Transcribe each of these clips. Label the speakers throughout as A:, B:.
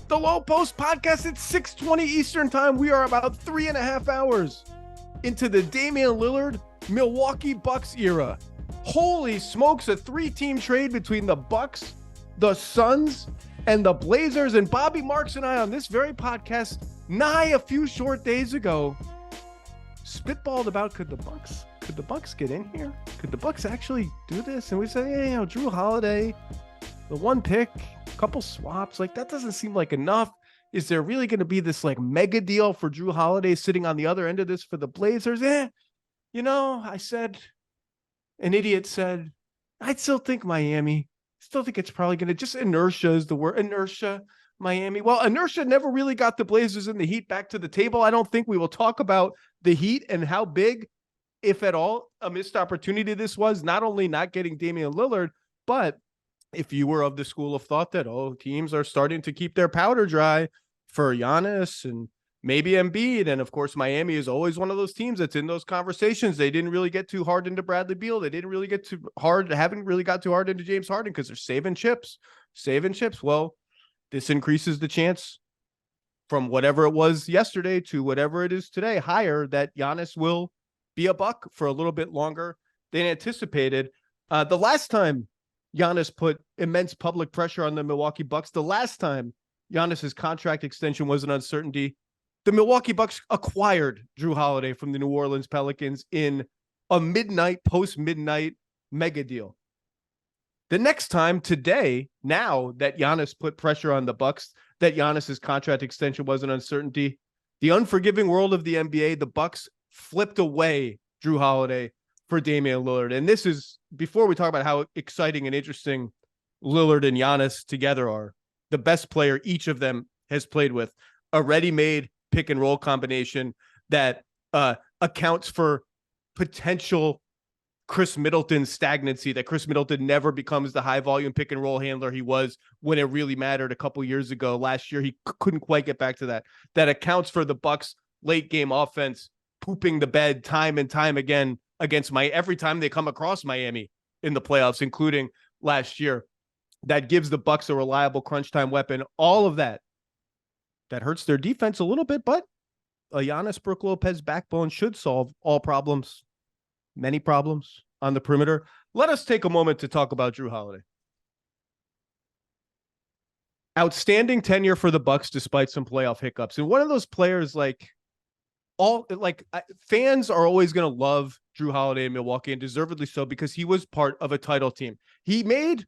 A: The Lowe Post podcast at 6:20 Eastern time. We are about 3.5 hours into the Damian Lillard Milwaukee Bucks era. Holy smokes, a 3-team trade between the Bucks, the Suns, and the Blazers. And Bobby Marks and I on this very podcast, nigh a few short days ago, spitballed about could the Bucks get in here? Could the Bucks actually do this? And we said, hey, Jrue Holiday, the one pick, couple swaps, like that doesn't seem like enough. Is there really going to be this like mega deal for Jrue Holiday sitting on the other end of this for the Blazers? I said, an idiot said, I'd still think Miami. Still think it's probably going to just inertia is the word. Inertia, Miami. Well, inertia never really got the Blazers and the Heat back to the table. I don't think we will talk about the Heat and how big, if at all, a missed opportunity this was, not only not getting Damian Lillard, but if you were of the school of thought that, teams are starting to keep their powder dry for Giannis and maybe Embiid. And of course, Miami is always one of those teams that's in those conversations. They didn't really get too hard into Bradley Beal. They didn't really get too hard, haven't really got too hard into James Harden because they're saving chips. Well, this increases the chance from whatever it was yesterday to whatever it is today, higher, that Giannis will be a Buck for a little bit longer than anticipated. The last time Giannis put immense public pressure on the Milwaukee Bucks, the last time Giannis's contract extension was an uncertainty, the Milwaukee Bucks acquired Jrue Holiday from the New Orleans Pelicans in a post-midnight mega deal. The next time today, now that Giannis put pressure on the Bucks, that Giannis's contract extension was an uncertainty, the unforgiving world of the NBA, the Bucks flipped away Jrue Holiday for Damian Lillard. And this is, before we talk about how exciting and interesting Lillard and Giannis together are, the best player each of them has played with, a ready-made pick and roll combination that accounts for potential Chris Middleton stagnancy, that Chris Middleton never becomes the high volume pick and roll handler he was when it really mattered a couple years ago. Last year, he couldn't quite get back to that. That accounts for the Bucks late game offense pooping the bed time and time again against every time they come across Miami in the playoffs, including last year. That gives the Bucks a reliable crunch time weapon. All of that hurts their defense a little bit, but a Giannis Brook Lopez backbone should solve all problems, many problems on the perimeter. Let us take a moment to talk about Jrue Holiday. Outstanding tenure for the Bucks despite some playoff hiccups. And one of those players, fans are always going to love Jrue Holiday in Milwaukee, and deservedly so, because he was part of a title team. He made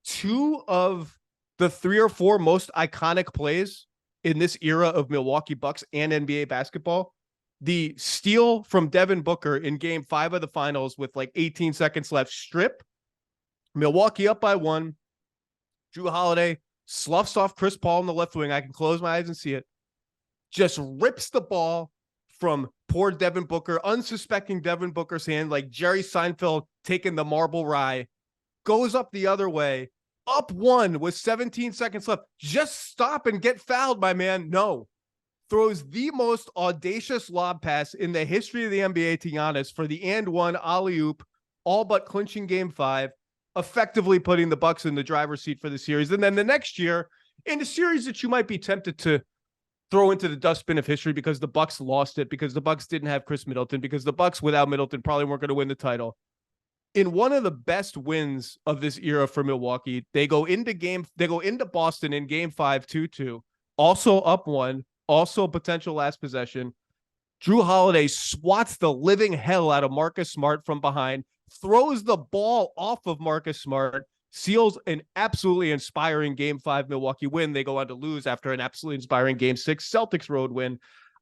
A: 2 of the 3 or 4 most iconic plays in this era of Milwaukee Bucks and NBA basketball. The steal from Devin Booker in game 5 of the finals with 18 seconds left, strip, Milwaukee up by 1. Jrue Holiday sloughs off Chris Paul in the left wing. I can close my eyes and see it. Just rips the ball from poor Devin Booker, unsuspecting Devin Booker's hand, like Jerry Seinfeld taking the marble rye, goes up the other way, up 1 with 17 seconds left. Just stop and get fouled, my man. No. Throws the most audacious lob pass in the history of the NBA to Giannis for the and one alley-oop, all but clinching game 5, effectively putting the Bucks in the driver's seat for the series. And then the next year, in a series that you might be tempted to throw into the dustbin of history because the Bucks lost it, because the Bucks didn't have Chris Middleton, because the Bucks without Middleton probably weren't going to win the title. In one of the best wins of this era for Milwaukee, they go into Boston in game 5, 2-2, also up 1, also potential last possession. Jrue Holiday swats the living hell out of Marcus Smart from behind, throws the ball off of Marcus Smart, seals an absolutely inspiring game 5 Milwaukee win. They go on to lose after an absolutely inspiring game 6 Celtics road win.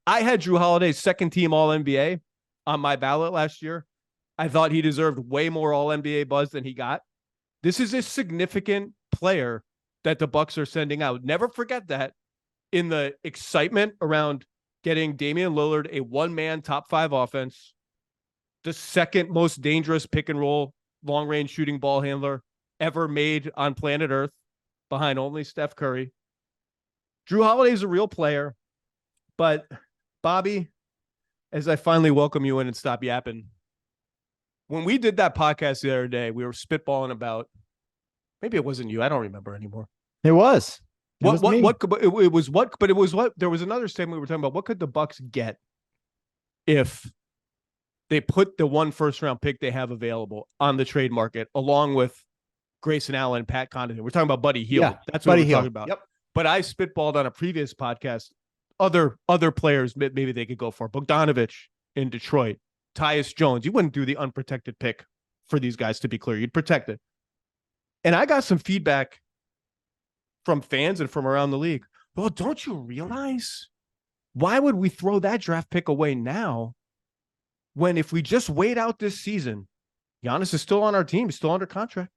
A: I had Jrue Holiday's second team All-NBA on my ballot last year. I thought he deserved way more All-NBA buzz than he got. This is a significant player that the Bucks are sending out. Never forget that in the excitement around getting Damian Lillard, a one-man top 5 offense, the second most dangerous pick and roll long-range shooting ball handler ever made on planet Earth, behind only Steph Curry. Jrue Holiday is a real player, but Bobby, as I finally welcome you in and stop yapping, when we did that podcast the other day, we were spitballing about, maybe it wasn't you, I don't remember anymore.
B: It was.
A: There was another statement we were talking about. What could the Bucks get if they put the one first-round pick they have available on the trade market, along with Grayson Allen, Pat Connaughton? We're talking about Buddy Hield.
B: Yeah,
A: That's what
B: Buddy
A: we're
B: Hield.
A: talking about.
B: Yep.
A: But I spitballed on a previous podcast other players maybe they could go for. Bogdanovich in Detroit, Tyus Jones. You wouldn't do the unprotected pick for these guys, to be clear. You'd protect it. And I got some feedback from fans and from around the league. Well, don't you realize, why would we throw that draft pick away now when if we just wait out this season, Giannis is still on our team, he's still under contract.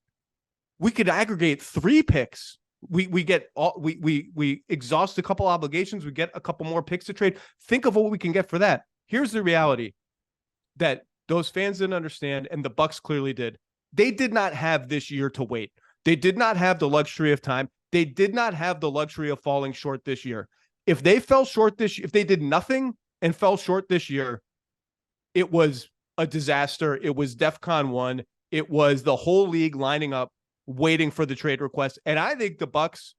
A: We could aggregate 3 picks. We exhaust a couple obligations. We get a couple more picks to trade. Think of what we can get for that. Here's the reality that those fans didn't understand, and the Bucks clearly did. They did not have this year to wait. They did not have the luxury of time. They did not have the luxury of falling short this year. If they fell short if they did nothing and fell short this year, it was a disaster. It was DEFCON 1. It was the whole league lining up, waiting for the trade request. And I think the Bucks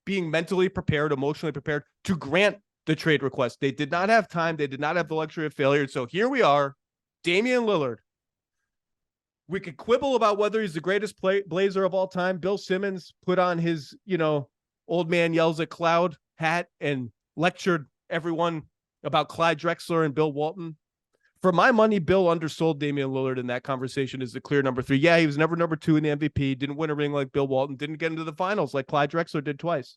A: being mentally prepared, emotionally prepared to grant the trade request. They did not have time. They did not have the luxury of failure. So here we are, Damian Lillard. We could quibble about whether he's the greatest Blazer of all time. Bill Simmons put on his, old man yells at cloud hat and lectured everyone about Clyde Drexler and Bill Walton. For my money, Bill undersold Damian Lillard in that conversation as the clear number 3. Yeah, he was never number 2 in the MVP, didn't win a ring like Bill Walton, didn't get into the finals like Clyde Drexler did twice.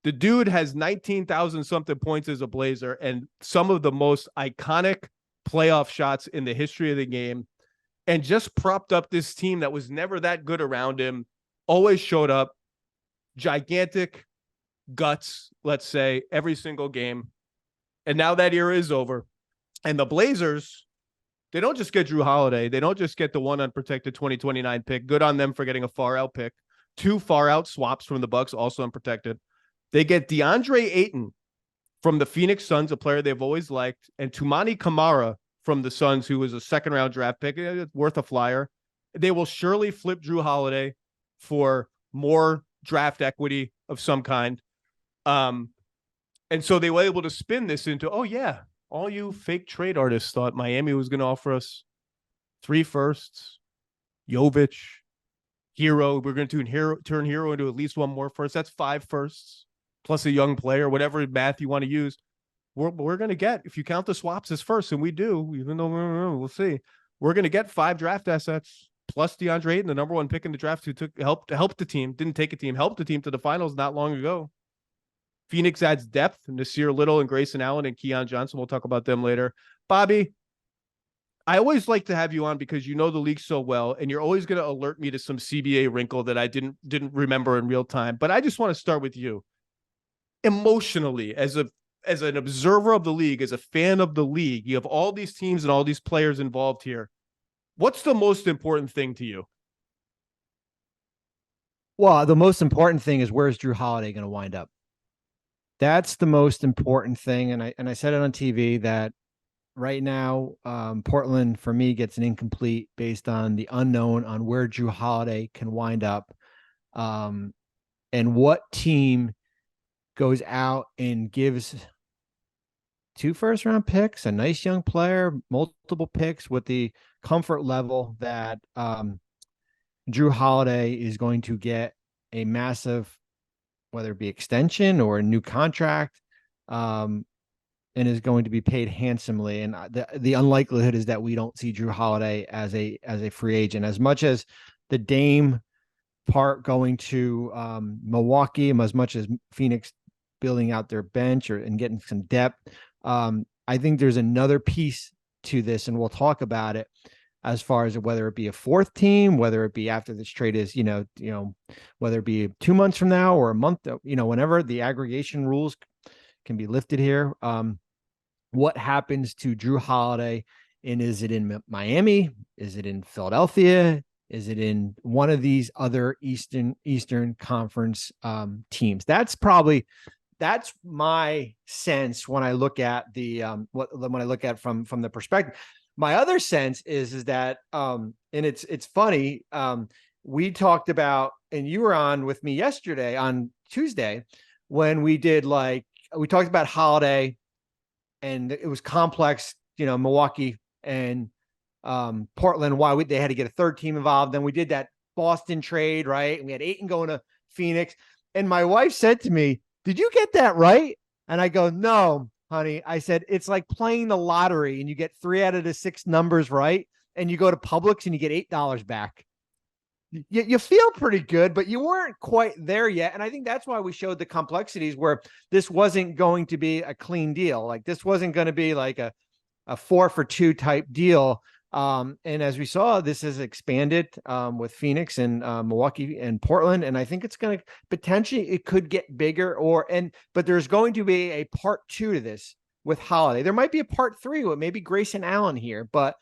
A: The dude has 19,000-something points as a Blazer and some of the most iconic playoff shots in the history of the game, and just propped up this team that was never that good around him, always showed up, gigantic guts, let's say, every single game. And now that era is over. And the Blazers, they don't just get Jrue Holiday. They don't just get the one unprotected 2029 pick. Good on them for getting a far out pick. 2 far out swaps from the Bucks, also unprotected. They get DeAndre Ayton from the Phoenix Suns, a player they've always liked, and Toumani Camara from the Suns, who was a second-round draft pick, worth a flyer. They will surely flip Jrue Holiday for more draft equity of some kind. And so they were able to spin this into, oh, yeah, all you fake trade artists thought Miami was going to offer us 3 firsts, Jovic, Hero. We're going to turn Hero into at least 1 more first. That's 5 firsts, plus a young player, whatever math you want to use. We're going to get, if you count the swaps as first, and we do, even though we'll see, we're going to get 5 draft assets, plus DeAndre Ayton, the number 1 pick in the draft, who helped the team, didn't take a team, helped the team to the finals not long ago. Phoenix adds depth, Nasir Little and Grayson Allen and Keon Johnson. We'll talk about them later. Bobby, I always like to have you on because you know the league so well, and you're always going to alert me to some CBA wrinkle that I didn't remember in real time. But I just want to start with you. Emotionally, as an observer of the league, as a fan of the league, you have all these teams and all these players involved here. What's the most important thing to you?
B: Well, the most important thing is, where's Jrue Holiday going to wind up? That's the most important thing. And I said it on TV that right now, Portland, for me, gets an incomplete based on the unknown on where Jrue Holiday can wind up. And what team goes out and gives 2 first-round picks, a nice young player, multiple picks with the comfort level that Jrue Holiday is going to get a massive, whether it be extension or a new contract, and is going to be paid handsomely. And the unlikelihood is that we don't see Jrue Holiday as a free agent. As much as the Dame part going to Milwaukee, and as much as Phoenix building out their bench and getting some depth, I think there's another piece to this, and we'll talk about it, as far as whether it be a 4th team, whether it be after this trade is, whether it be 2 months from now or a month, whenever the aggregation rules can be lifted here. What happens to Jrue Holiday? And is it in Miami? Is it in Philadelphia? Is it in one of these other Eastern Conference teams? That's my sense when I look at when I look at from the perspective. My other sense is that, and it's funny. We talked about, and you were on with me yesterday on Tuesday when we did we talked about Holiday, and it was complex, Milwaukee and Portland, why they had to get a third team involved. Then we did that Boston trade, right? And we had Ayton going to Phoenix. And my wife said to me, "Did you get that right?" And I go, "No, honey." I said, "It's like playing the lottery and you get 3 out of the 6 numbers right. And you go to Publix and you get $8 back. You feel pretty good, but you weren't quite there yet." And I think that's why we showed the complexities where this wasn't going to be a clean deal. Like this wasn't going to be like a 4-for-2 type deal. And as we saw, this has expanded with Phoenix and Milwaukee and Portland. And I think it's going to potentially, it could get bigger but there's going to be a part 2 to this with Holiday. There might be a part 3 with maybe Grayson Allen here, but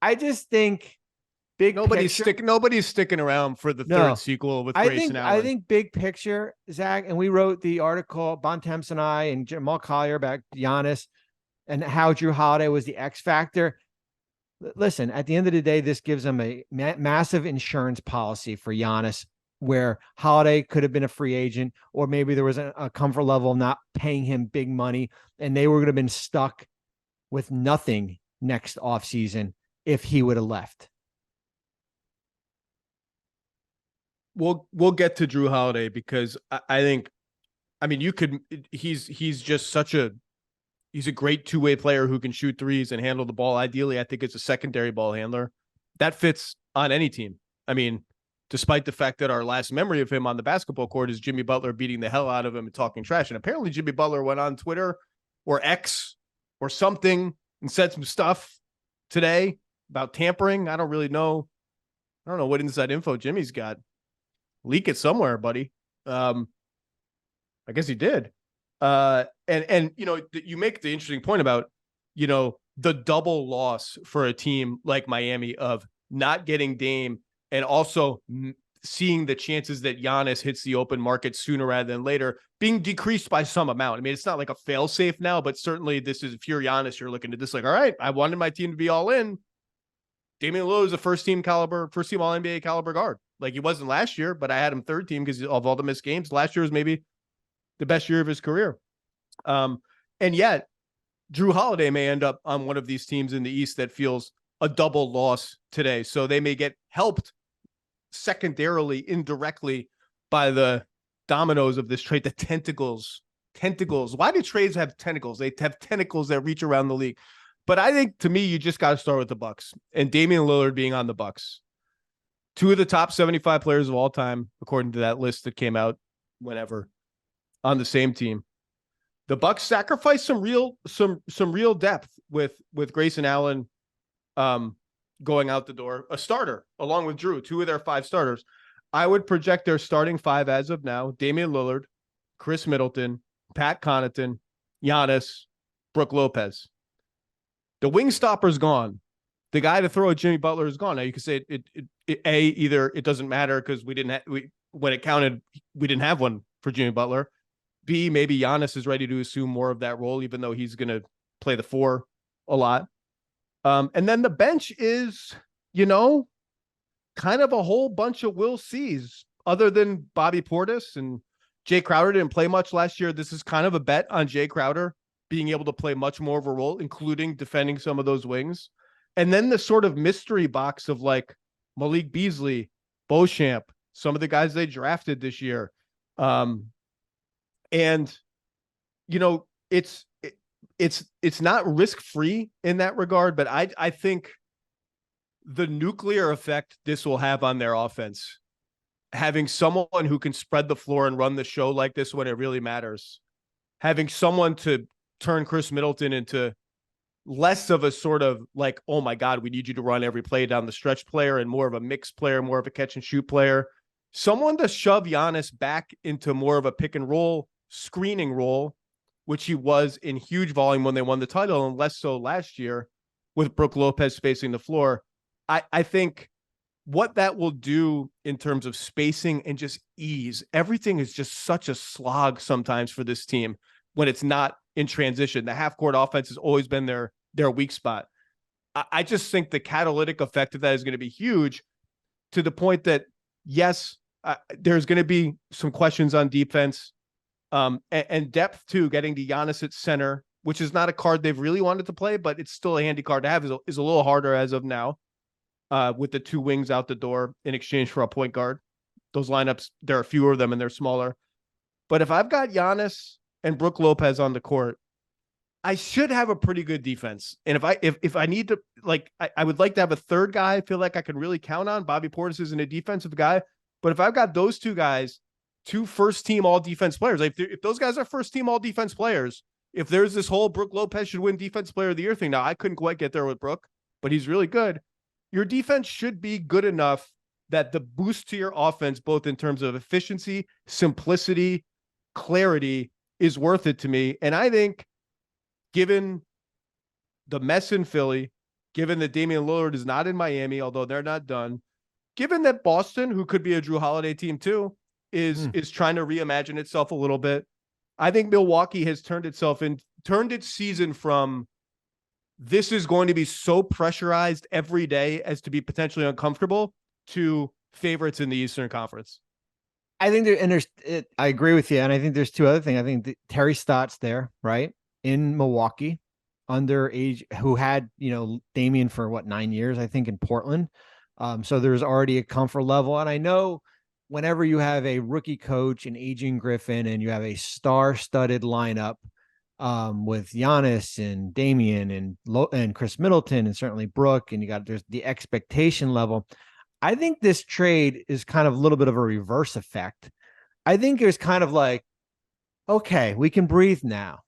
B: I just think
A: nobody's sticking around for the third sequel with Grayson Allen.
B: I think big picture, Zach, and we wrote the article, Bontemps and I and Jamal Collier about Giannis and how Jrue Holiday was the X factor. Listen, at the end of the day, this gives them a massive insurance policy for Giannis, where Holiday could have been a free agent, or maybe there was a comfort level of not paying him big money, and they were going to have been stuck with nothing next offseason if he would have left.
A: We'll get to Jrue Holiday because I think, he's just he's a great two-way player who can shoot threes and handle the ball. Ideally, I think it's a secondary ball handler that fits on any team. Despite the fact that our last memory of him on the basketball court is Jimmy Butler beating the hell out of him and talking trash. And apparently Jimmy Butler went on Twitter or X or something and said some stuff today about tampering. I don't really know. I don't know what inside info Jimmy's got. Leak it somewhere, buddy. I guess he did. And you make the interesting point about, the double loss for a team like Miami of not getting Dame and also seeing the chances that Giannis hits the open market sooner rather than later being decreased by some amount. it's not like a fail safe now, but certainly this is, if you're Giannis, you're looking at this like, all right, I wanted my team to be all in. Damian Lillard is a first team all NBA caliber guard. Like he wasn't last year, but I had him third team because of all the missed games. Last year was maybe the best year of his career. And yet Jrue Holiday may end up on one of these teams in the East that feels a double loss today. So they may get helped secondarily, indirectly by the dominoes of this trade, the tentacles. Why do trades have tentacles? They have tentacles that reach around the league. But I think, to me, you just got to start with the Bucks and Damian Lillard being on the Bucks. 2 of the top 75 players of all time, according to that list that came out whenever, on the same team. The Bucks sacrificed some real depth with Grayson Allen going out the door, a starter along with Jrue, 2 of their 5 starters. I would project their starting 5 as of now: Damian Lillard, Chris Middleton, Pat Connaughton, Giannis, Brook Lopez. The wing stopper's gone. The guy to throw at Jimmy Butler is gone. Now you can say either it doesn't matter because when it counted, we didn't have one for Jimmy Butler. B, maybe Giannis is ready to assume more of that role, even though he's going to play the 4 a lot. And then the bench is, kind of a whole bunch of we'll sees, other than Bobby Portis and Jay Crowder didn't play much last year. This is kind of a bet on Jay Crowder being able to play much more of a role, including defending some of those wings. And then the sort of mystery box of like Malik Beasley, Beauchamp, some of the guys they drafted this year. And it's not risk-free in that regard, but I think the nuclear effect this will have on their offense, having someone who can spread the floor and run the show like this when it really matters, having someone to turn Chris Middleton into less of a sort of like, oh my God, we need you to run every play down the stretch player, and more of a mixed player, more of a catch and shoot player, someone to shove Giannis back into more of a pick and roll screening role, which he was in huge volume when they won the title, and less so last year with Brook Lopez spacing the floor. I think what that will do in terms of spacing and just ease, everything is just such a slog sometimes for this team when it's not in transition. The half court offense has always been their weak spot. I just think the catalytic effect of that is going to be huge, to the point that, yes, there's going to be some questions on defense, and depth too. Getting to Giannis at center, which is not a card they've really wanted to play, but it's still a handy card to have. Is a little harder as of now, with the two wings out the door in exchange for a point guard. Those lineups, there are fewer of them and they're smaller. But if I've got Giannis and Brook Lopez on the court, I should have a pretty good defense. And if I need to, like, I would like to have a third guy I feel like I can really count on. Bobby Portis isn't a defensive guy, but if I've got those two guys, two first team all defense players, if those guys are first team all defense players, if there's this whole Brook Lopez should win defense player of the year thing, now I couldn't quite get there with Brook, but he's really good. Your defense should be good enough that the boost to your offense, both in terms of efficiency, simplicity, clarity, is worth it to me. And I think, given the mess in Philly, given that Damian Lillard is not in Miami, although they're not done, given that Boston, who could be a Jrue Holiday team too, is trying to reimagine itself a little bit, I think Milwaukee has turned its season from this is going to be so pressurized every day as to be potentially uncomfortable to favorites in the Eastern Conference.
B: I think I agree with you. And I think there's two other things. I think Terry Stott's there, right? In Milwaukee, underage, who had, Damian for 9 years, I think, in Portland. So there's already a comfort level. And I know whenever you have a rookie coach and Adrian Griffin and you have a star-studded lineup with Giannis and Damian and Chris Middleton and certainly Brook, and there's the expectation level. I think this trade is kind of a little bit of a reverse effect. I think there's kind of like, okay, we can breathe now.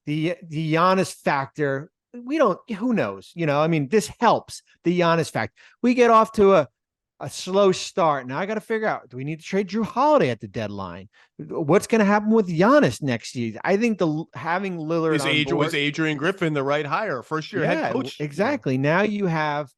B: The Giannis factor, who knows? This helps the Giannis factor. We get off to a slow start. Now I got to figure out, do we need to trade Jrue Holiday at the deadline? What's going to happen with Giannis next year? I think having Lillard
A: was Adrian Griffin the right hire, first year head coach.
B: Exactly. Now you have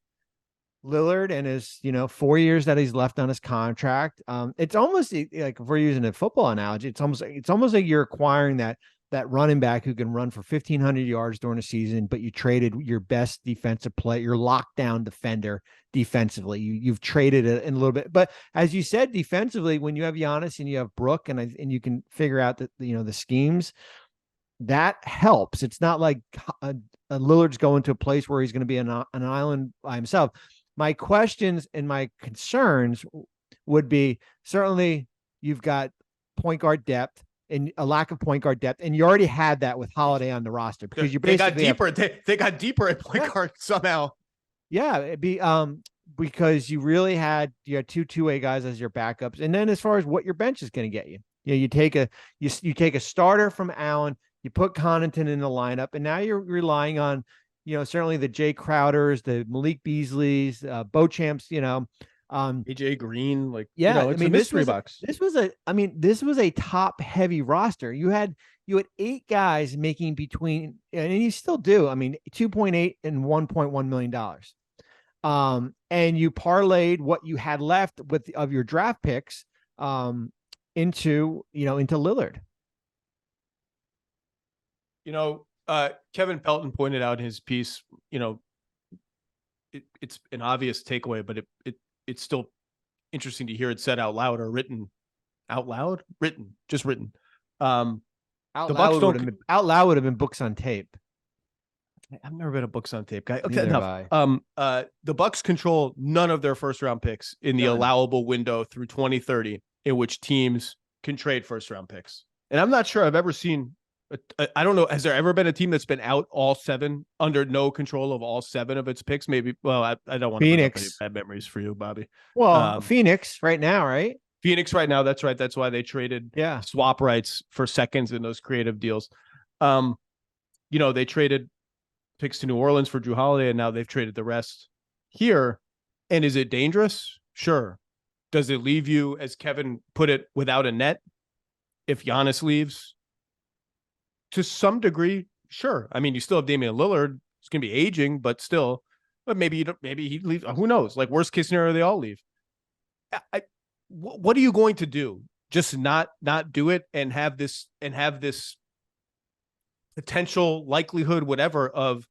B: Lillard and his, 4 years that he's left on his contract. It's almost like, if we're using a football analogy, it's almost like you're acquiring that running back who can run for 1,500 yards during the season, but you traded your best defensive player, your lockdown defender defensively. You've traded it in a little bit, but as you said, defensively, when you have Giannis and you have Brook and you can figure out that, the schemes, that helps. It's not like Lillard's going to a place where he's going to be an island by himself. My questions and my concerns would be, certainly you've got point guard depth and a lack of point guard depth, and you already had that with Holiday on the roster because they got
A: deeper at point guard somehow.
B: Yeah, it'd be because you had two-way guys as your backups, and then as far as what your bench is going to get you, you take a starter from Allen, you put Connaughton in the lineup, and now you're relying on certainly the Jay Crowders, the Malik Beasleys, Beauchamps,
A: AJ Green,
B: it's
A: a mystery box.
B: This was a top heavy roster. You had 8 guys making between, and you still do, $2.8 and $1.1 million. And you parlayed what you had left of your draft picks into Lillard.
A: Kevin Pelton pointed out in his piece, it's an obvious takeaway, but it's still interesting to hear it said out loud or written. Out loud? Just written.
B: Out loud would have been books on tape.
A: I've never been a books on tape guy. Okay, enough. The Bucks control none of their first round picks in the allowable window through 2030, in which teams can trade first round picks. And I'm not sure I've ever seen. I don't know. Has there ever been a team that's been out all 7 under no control of all 7 of its picks? Maybe. Well, I don't want to bring up any bad memories for you, Bobby.
B: Well, Phoenix right now, right?
A: Phoenix right now. That's right. That's why they traded swap rights for seconds in those creative deals. They traded picks to New Orleans for Jrue Holiday, and now they've traded the rest here. And is it dangerous? Sure. Does it leave you, as Kevin put it, without a net if Giannis leaves? To some degree, sure. You still have Damian Lillard. It's going to be aging, but still. But maybe he leaves. Who knows? Like, worst case scenario, they all leave. What are you going to do? Just not do it and have this potential likelihood, whatever, of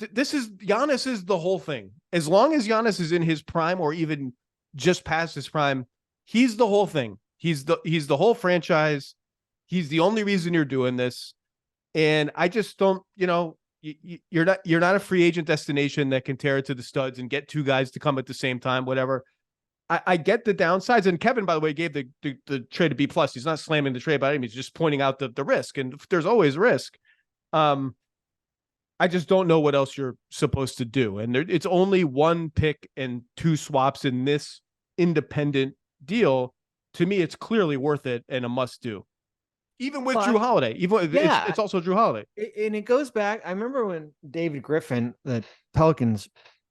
A: Giannis is the whole thing. As long as Giannis is in his prime or even just past his prime, He's the whole thing. He's the whole franchise. He's the only reason you're doing this. And I just don't, you're not a free agent destination that can tear it to the studs and get two guys to come at the same time, whatever. I get the downsides. And Kevin, by the way, gave the trade a B+. He's not slamming the trade by any means, just pointing out the risk. And there's always risk. I just don't know what else you're supposed to do. And it's only one pick and two swaps in this independent deal. To me, it's clearly worth it and a must do. Even with Jrue Holiday, it's also Jrue Holiday.
B: And it goes back. I remember when David Griffin, the Pelicans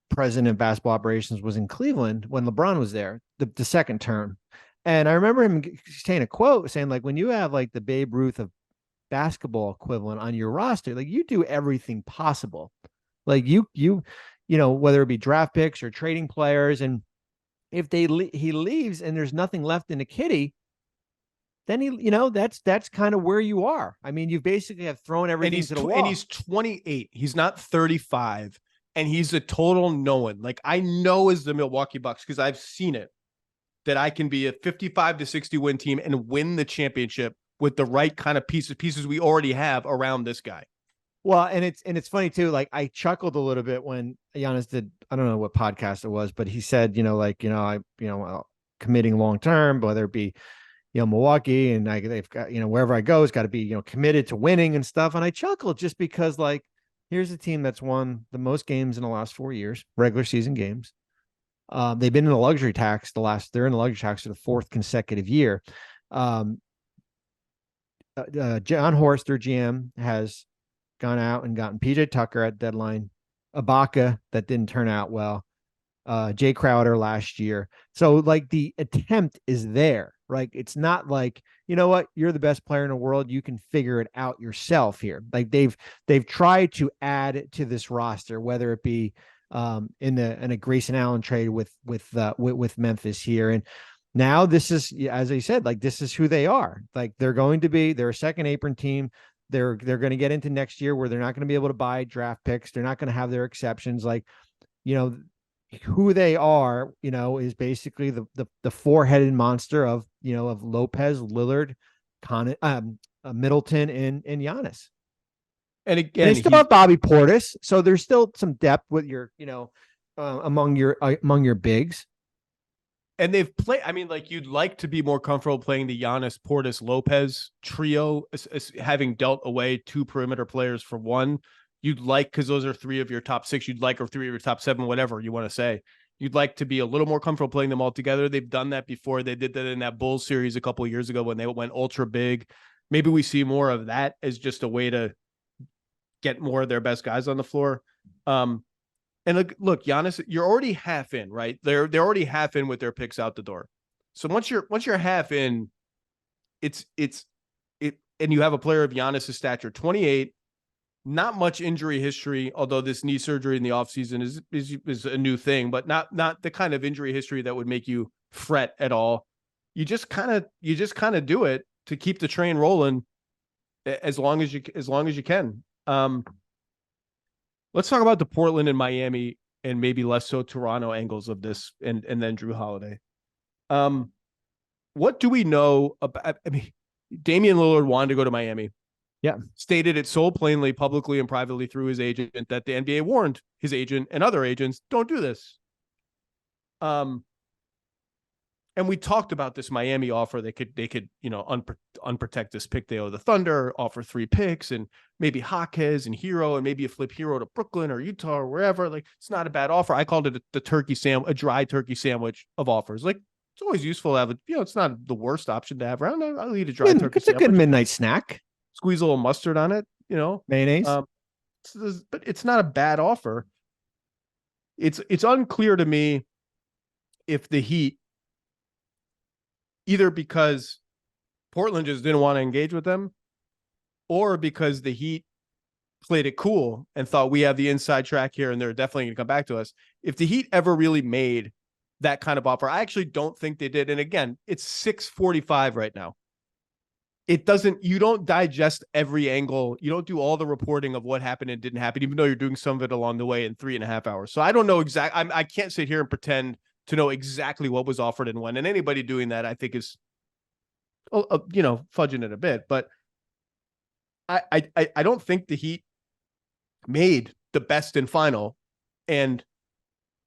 B: president of basketball operations, was in Cleveland when LeBron was there, the second term. And I remember him saying a quote saying, like, when you have like the Babe Ruth of basketball equivalent on your roster, like, you do everything possible. Like you whether it be draft picks or trading players. And if he leaves and there's nothing left in the kitty, then that's kind of where you are. I mean, you basically have thrown everything to the wall.
A: And he's 28. He's not 35. And he's a total no-one. Like, I know as the Milwaukee Bucks, because I've seen it, that I can be a 55 to 60 win team and win the championship with the right kind of pieces we already have around this guy.
B: Well, and it's funny too. Like, I chuckled a little bit when Giannis did, I don't know what podcast it was, but he said, committing long term, whether it be, Milwaukee, and they've got, wherever I go, it's got to be, committed to winning and stuff. And I chuckled just because, like, here's a team that's won the most games in the last 4 years, regular season games. They've been in the luxury tax they're in the luxury tax for the fourth consecutive year. John Horst, their GM, has gone out and gotten PJ Tucker at deadline, Ibaka, that didn't turn out well, Jay Crowder last year. So, like, the attempt is there. Like, it's not like, you know what, you're the best player in the world, you can figure it out yourself here. Like, they've tried to add to this roster, whether it be in a Grayson Allen trade with Memphis here. And now this is, as I said, like, this is who they are. Like, they're a second apron team. They're going to get into next year where they're not going to be able to buy draft picks. They're not going to have their exceptions. Like, who they are, is basically the four-headed monster of Lopez, Lillard, Middleton, and Giannis.
A: And again,
B: they still have Bobby Portis, so there's still some depth with your, among your bigs.
A: And they've played. I mean, like, you'd like to be more comfortable playing the Giannis, Portis, Lopez trio, having dealt away two perimeter players for one. You'd like, because those are three of your top six, or three of your top seven, whatever you want to say. You'd like to be a little more comfortable playing them all together. They've done that before. They did that in that Bulls series a couple of years ago when they went ultra big. Maybe we see more of that as just a way to get more of their best guys on the floor. And look, Giannis, you're already half in, right? They're already half in with their picks out the door. So once you're half in, and you have a player of Giannis's stature, 28. Not much injury history, although this knee surgery in the offseason is a new thing, but not the kind of injury history that would make you fret at all. You just kind of do it to keep the train rolling as long as you can. Let's talk about the Portland and Miami, and maybe less so Toronto angles of this, and then Jrue Holiday. What do we know about? I mean, Damian Lillard wanted to go to Miami.
B: Yeah.
A: Stated it so plainly, publicly and privately through his agent, that the NBA warned his agent and other agents, don't do this. And we talked about this Miami offer. They could, unprotect this pick. They owe the Thunder, offer 3 picks, and maybe Jaquez and Hero, and maybe a flip Hero to Brooklyn or Utah or wherever. Like, it's not a bad offer. I called it a dry turkey sandwich of offers. Like, it's always useful to have it's not the worst option to have around. I'll eat a dry turkey
B: It's sandwich. A good midnight snack.
A: Squeeze a little mustard on it,
B: mayonnaise.
A: But it's not a bad offer. It's unclear to me if the Heat, either because Portland just didn't want to engage with them, or because the Heat played it cool and thought we have the inside track here and they're definitely going to come back to us. If the Heat ever really made that kind of offer, I actually don't think they did. And again, it's 6:45 right now. You don't digest every angle. You don't do all the reporting of what happened and didn't happen, even though you're doing some of it along the way in 3.5 hours. So I don't know exactly. I can't sit here and pretend to know exactly what was offered and when. And anybody doing that, I think, is, fudging it a bit. But I don't think the Heat made the best and final, and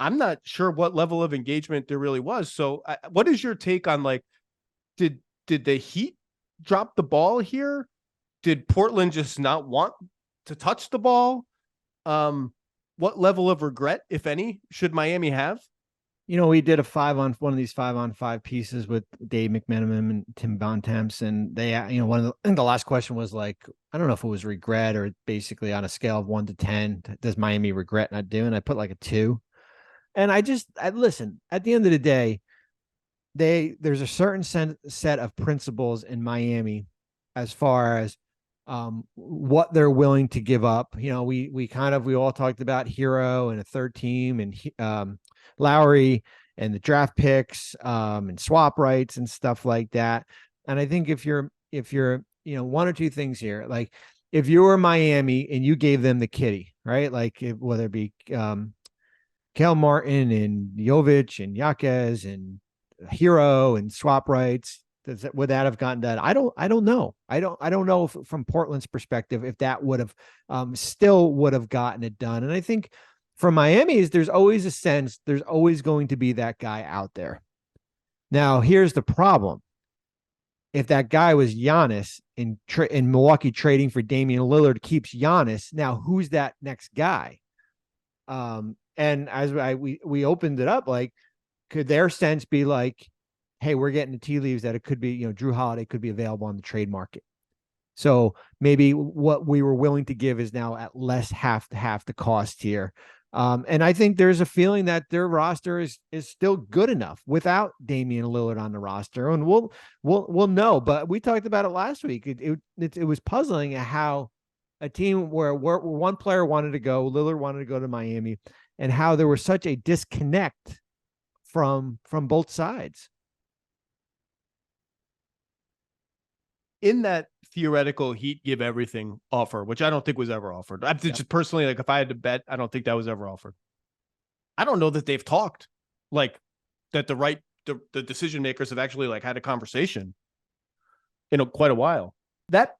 A: I'm not sure what level of engagement there really was. So what is your take on, like, did the Heat drop the ball here? Did Portland just not want to touch the ball? What level of regret, if any, should Miami have?
B: We did one of these 5-on-5 pieces with Dave McMenamin and Tim Bontemps, and they, I think the last question was like, I don't know if it was regret or basically on a scale of 1 to 10, does Miami regret not doing? I put like a 2, and I listen. At the end of the day, there's a certain set of principles in Miami as far as what they're willing to give up. We all talked about Hero and a third team and Lowry and the draft picks and swap rights and stuff like that. And I think if you're one or two things here, like if you were Miami and you gave them the kitty, right? Like whether it be Cale Martin and Jovic and Jaquez and Hero and swap rights, would that have gotten done? I don't know. I don't know if, from Portland's perspective, if that would have still would have gotten it done. And I think for Miami's, there's always a sense there's always going to be that guy out there. Now, here's the problem. If that guy was Giannis in Milwaukee trading for Damian Lillard keeps Giannis, now who's that next guy? And as we opened it up, like, could their sense be like, hey, we're getting the tea leaves that it could be, Jrue Holiday could be available on the trade market. So maybe what we were willing to give is now at less half the cost here. And I think there's a feeling that their roster is still good enough without Damian Lillard on the roster. And we'll know, but we talked about it last week. It was puzzling how a team where one player wanted to go, Lillard wanted to go to Miami, and how there was such a disconnect from both sides.
A: In that theoretical Heat give everything offer, which I don't think was ever offered. Just personally, like, if I had to bet, I don't think that was ever offered. I don't know that they've talked, like, that the decision makers have actually, like, had a conversation in quite a while. That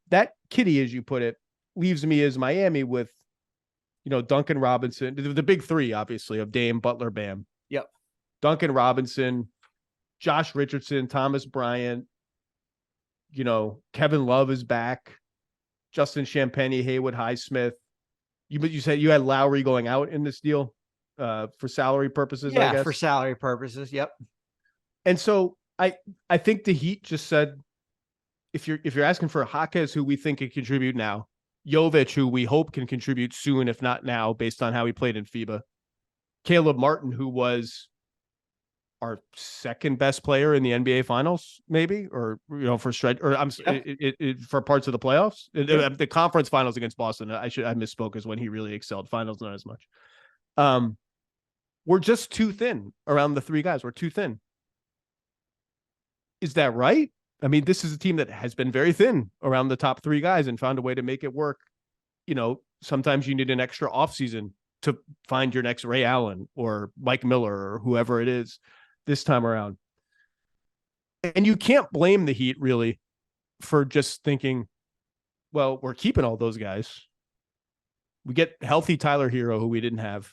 A: kitty, as you put it, leaves me as Miami with, Duncan Robinson, the big three, obviously, of Dame, Butler, Bam.
B: Yep.
A: Duncan Robinson, Josh Richardson, Thomas Bryant, Kevin Love is back. Justin Champagnie, Haywood Highsmith. You said you had Lowry going out in this deal for salary purposes,
B: yeah,
A: I guess.
B: For salary purposes, yep.
A: And so I think the Heat just said, if you're asking for Jaquez, who we think can contribute now, Jovic, who we hope can contribute soon, if not now, based on how he played in FIBA, Caleb Martin, who was our second best player in the NBA Finals, maybe, or for stretch, or for parts of the playoffs, the conference finals against Boston. I misspoke, as when he really excelled. Finals, not as much. We're just too thin around the three guys. We're too thin. Is that right? I mean, this is a team that has been very thin around the top three guys and found a way to make it work. Sometimes you need an extra offseason to find your next Ray Allen or Mike Miller or whoever it is this time around. And you can't blame the Heat really for just thinking, well, we're keeping all those guys. We get healthy Tyler Hero, who we didn't have.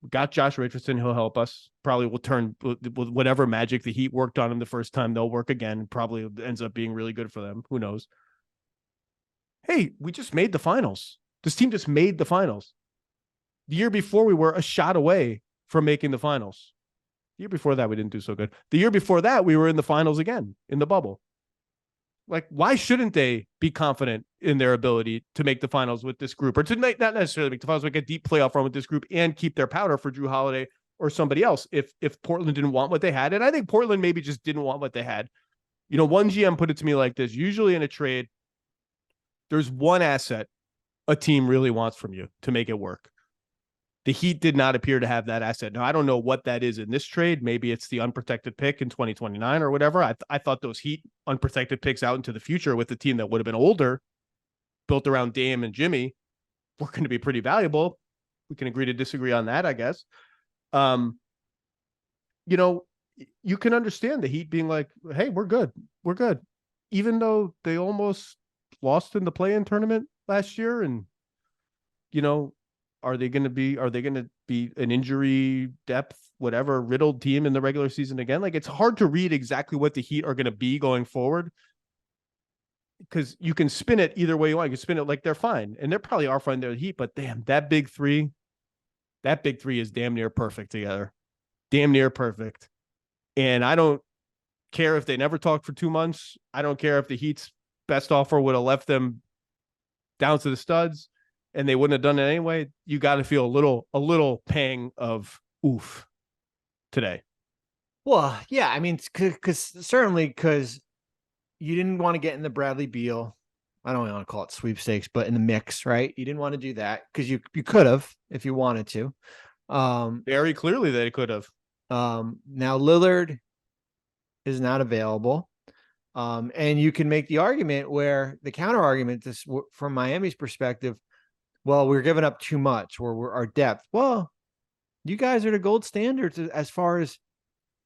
A: We got Josh Richardson. He'll help us. Probably will turn with whatever magic the Heat worked on him the first time. They'll work again. Probably ends up being really good for them. Who knows? Hey, we just made the finals. This team just made the finals. The year before, we were a shot away from making the finals. The year before that, we didn't do so good. The year before that, we were in the finals again in the bubble. Like, why shouldn't they be confident in their ability to make the finals with this group, or to not necessarily make the finals, make a deep playoff run with this group and keep their powder for Jrue Holiday or somebody else if Portland didn't want what they had? And I think Portland maybe just didn't want what they had. One GM put it to me like this: usually in a trade, there's one asset a team really wants from you to make it work. The Heat did not appear to have that asset. Now, I don't know what that is in this trade. Maybe it's the unprotected pick in 2029 or whatever. I thought those Heat unprotected picks out into the future with the team that would have been older, built around Dame and Jimmy, were going to be pretty valuable. We can agree to disagree on that, I guess. you can understand the Heat being like, hey, we're good. We're good. Even though they almost lost in the play-in tournament last year. And, are they going to be an injury depth, whatever, riddled team in the regular season again? Like, it's hard to read exactly what the Heat are going to be going forward, because you can spin it either way you want. You can spin it like they're fine, and they probably are fine. They're the Heat, but damn, that big three is damn near perfect together. Damn near perfect. And I don't care if they never talked for 2 months. I don't care if the Heat's best offer would have left them down to the studs and they wouldn't have done it anyway. You got to feel a little pang of oof today.
B: Well, yeah, I mean, because you didn't want to get in the Bradley Beal. I don't want to call it sweepstakes, but in the mix, right? You didn't want to do that because you could have if you wanted to.
A: Very clearly they could have.
B: Now Lillard is not available. And you can make the argument where the counter argument this from Miami's perspective, well, we're giving up too much or we're our depth. Well, you guys are the gold standards as far as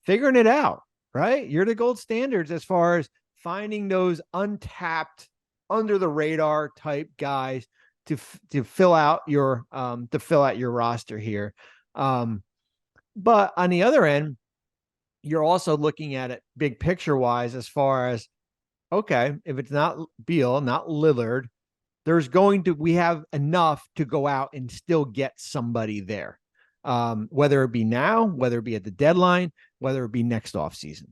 B: figuring it out, right? You're the gold standards as far as finding those untapped, under the radar type guys to fill out your roster here. But on the other end, you're also looking at it big picture wise, as far as, okay, if it's not Beal, not Lillard, we have enough to go out and still get somebody there. Whether it be now, whether it be at the deadline, whether it be next offseason.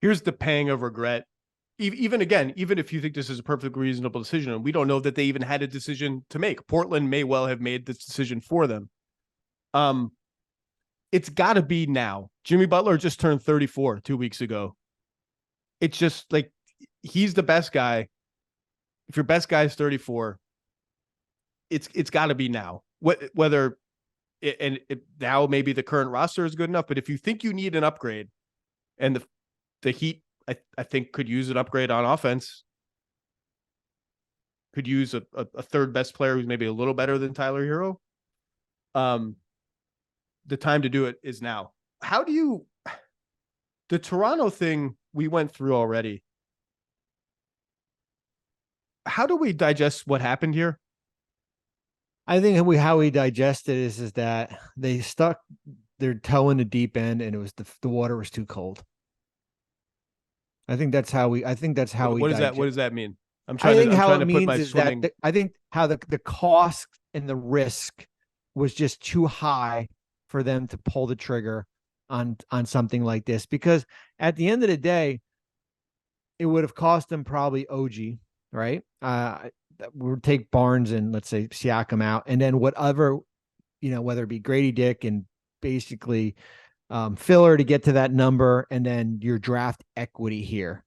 A: Here's the pang of regret. Even if you think this is a perfectly reasonable decision, and we don't know that they even had a decision to make. Portland may well have made this decision for them. It's got to be now. Jimmy Butler just turned 34 2 weeks ago. It's just like, he's the best guy. If your best guy is 34, it's got to be now. Whether now maybe the current roster is good enough, but if you think you need an upgrade, and the Heat, I think, could use an upgrade on offense, could use a third best player who's maybe a little better than Tyler Hero. The time to do it is now. The Toronto thing we went through already. How do we digest what happened here?
B: I think how we digest it is that they stuck their toe in the deep end, and it was the water was too cold. I think that's how we. What
A: does that mean?
B: I'm trying to put my swimming. I think how the cost and the risk was just too high for them to pull the trigger on something like this, because at the end of the day, it would have cost them probably OG, right? We'll take Barnes and let's say Siakam out, and then whatever, whether it be Grady Dick and basically filler to get to that number, and then your draft equity here.